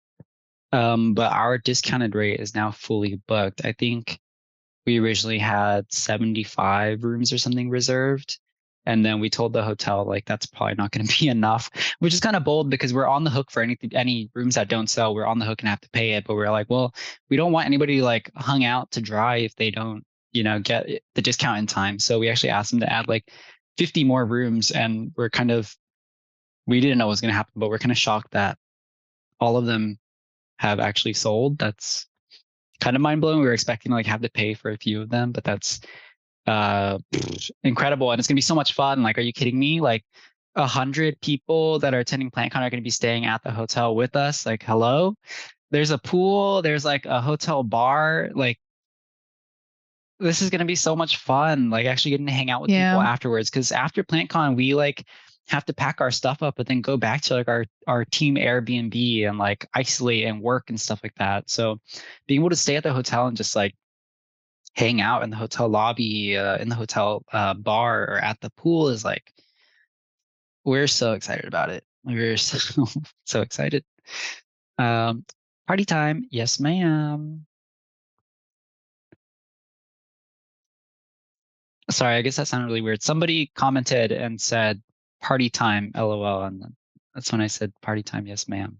but our discounted rate is now fully booked. I think we originally had 75 rooms or something reserved. And then we told the hotel, like, that's probably not going to be enough, which is kind of bold because we're on the hook for any rooms that don't sell. We're on the hook and have to pay it. But we're like, well, we don't want anybody like hung out to dry if they don't, get the discount in time. So we actually asked them to add like 50 more rooms. And we didn't know what was going to happen, but we're kind of shocked that all of them have actually sold. That's kind of mind blowing. We were expecting to like have to pay for a few of them, but that's incredible, and it's gonna be so much fun. Like, are you kidding me? Like 100 people that are attending PlantCon are gonna be staying at the hotel with us. Like, hello, there's a pool, there's like a hotel bar. Like, this is gonna be so much fun. Like, actually getting to hang out with people afterwards. Because after PlantCon, we like have to pack our stuff up, but then go back to like our team Airbnb and like isolate and work and stuff like that. So, being able to stay at the hotel and just like hang out in the hotel lobby, in the hotel bar, or at the pool is like, we're so excited about it. We're so so excited. Party time, yes, ma'am. Sorry, I guess that sounded really weird. Somebody commented and said party time, LOL, and that's when I said party time, yes, ma'am.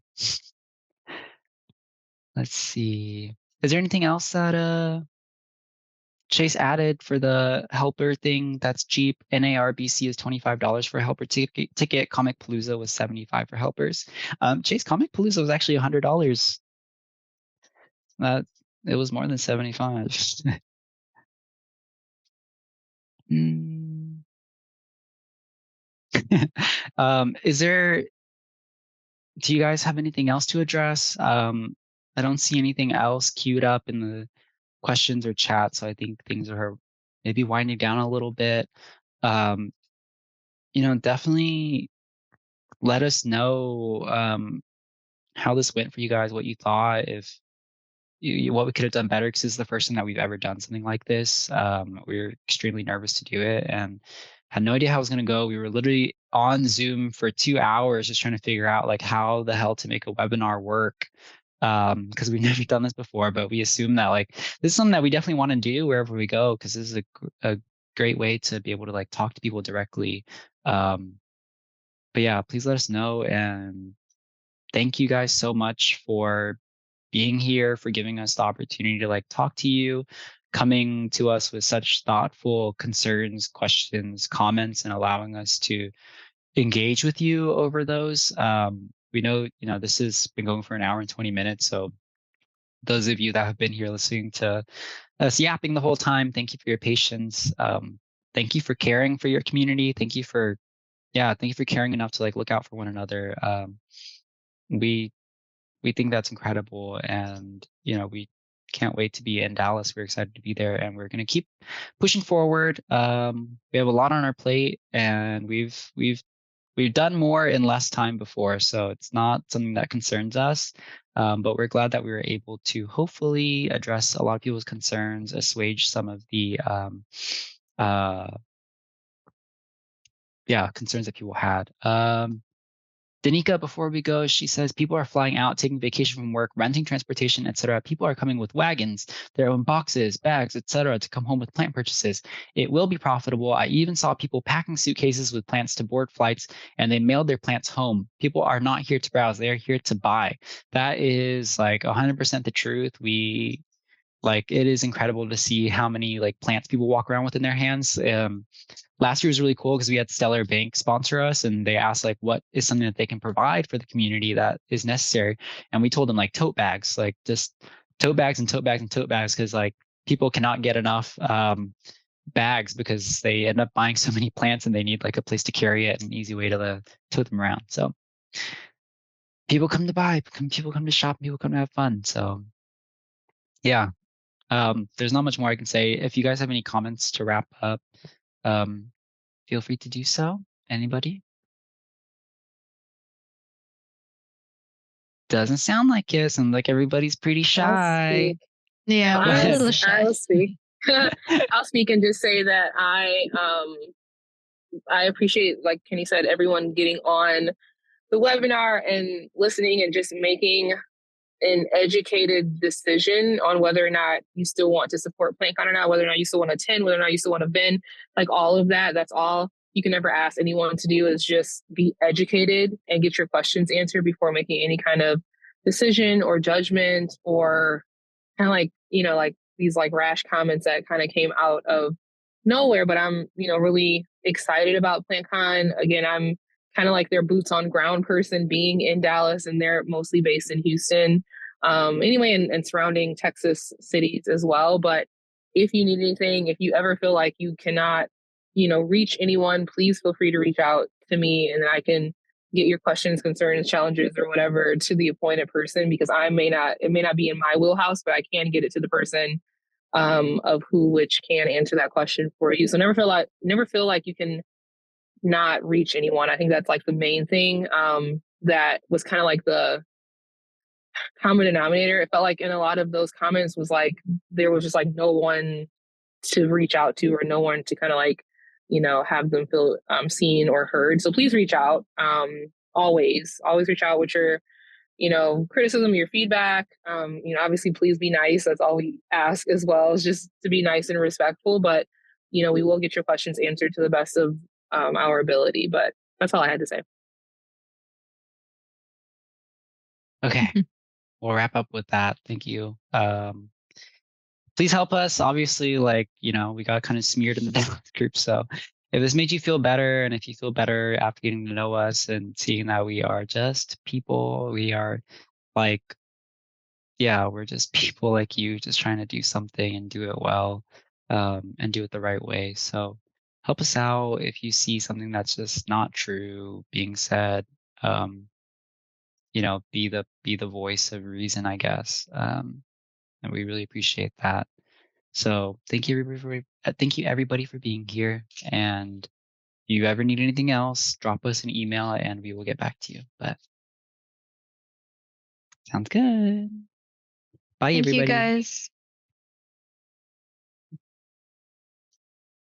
Let's see. Is there anything else that Chase added for the helper thing? That's cheap. NARBC is $25 for a helper ticket. Comic Palooza was $75 for helpers. Chase, Comic Palooza was actually $100. It was more than 75. Do you guys have anything else to address? I don't see anything else queued up in the questions or chat, so I think things are maybe winding down a little bit. Definitely let us know how this went for you guys, what you thought, if what we could have done better, because this is the first time that we've ever done something like this. We're extremely nervous to do it and had no idea how it was going to go. We were literally on Zoom for 2 hours just trying to figure out like how the hell to make a webinar work. Because we've never done this before, but we assume that like this is something that we definitely want to do wherever we go, because this is a great way to be able to like talk to people directly. But yeah, please let us know, and thank you guys so much for being here, for giving us the opportunity to like talk to you, coming to us with such thoughtful concerns, questions, comments, and allowing us to engage with you over those. We know, this has been going for an hour and 20 minutes. So those of you that have been here listening to us yapping the whole time, thank you for your patience. Thank you for caring for your community. Thank you for caring enough to like look out for one another. We think that's incredible, and we can't wait to be in Dallas. We're excited to be there, and we're going to keep pushing forward. We have a lot on our plate, and we've done more in less time before, so it's not something that concerns us. But we're glad that we were able to hopefully address a lot of people's concerns, assuage some of the concerns that people had. Danica, before we go, she says people are flying out, taking vacation from work, renting transportation, etc. People are coming with wagons, their own boxes, bags, etc. to come home with plant purchases. It will be profitable. I even saw people packing suitcases with plants to board flights, and they mailed their plants home. People are not here to browse. They are here to buy. That is like 100% the truth. It is incredible to see how many like plants people walk around with in their hands. Last year was really cool because we had Stellar Bank sponsor us, and they asked like what is something that they can provide for the community that is necessary, and we told them like tote bags, like just tote bags and tote bags and tote bags, because like people cannot get enough bags because they end up buying so many plants and they need like a place to carry it and an easy way to tote them around. So people come to buy, people come to shop, people come to have fun. So yeah, there's not much more I can say. If you guys have any comments to wrap up, feel free to do so. Anybody? Doesn't sound like it. Sounds like everybody's pretty shy. Yeah, we're a little shy. I'll speak. I'll speak and just say that I appreciate, like Kenny said, everyone getting on the webinar and listening and just making an educated decision on whether or not you still want to support PlantCon or not, whether or not you still want to attend, whether or not you still want to vend, like all of that. That's all you can never ask anyone to do, is just be educated and get your questions answered before making any kind of decision or judgment, or kind of like, like these like rash comments that kind of came out of nowhere. But I'm, really excited about PlantCon. Again, I'm kind of like their boots on ground person, being in Dallas, and they're mostly based in Houston. Anyway, and surrounding Texas cities as well. But if you need anything, if you ever feel like you cannot, reach anyone, please feel free to reach out to me, and then I can get your questions, concerns, challenges, or whatever to the appointed person, because it may not be in my wheelhouse, but I can get it to the person of which can answer that question for you. So never feel like you can not reach anyone. I think that's like the main thing. That was kind of like the common denominator. It felt like in a lot of those comments was like there was just like no one to reach out to, or no one to kind of like, have them feel seen or heard. So please reach out. Always reach out with your, criticism, your feedback. Obviously please be nice. That's all we ask as well, is just to be nice and respectful. But, we will get your questions answered to the best of our ability. But that's all I had to say. Okay. We'll wrap up with that. Thank you. Please help us. Obviously, we got kind of smeared in the Dallas group. So if this made you feel better, and if you feel better after getting to know us and seeing that we are just people, we are we're just people like you, just trying to do something and do it well, and do it the right way. So help us out if you see something that's just not true being said. Be the voice of reason, I guess. And we really appreciate that. So thank you everybody for being here. And if you ever need anything else, drop us an email and we will get back to you. But sounds good. Bye, Thank everybody. you guys.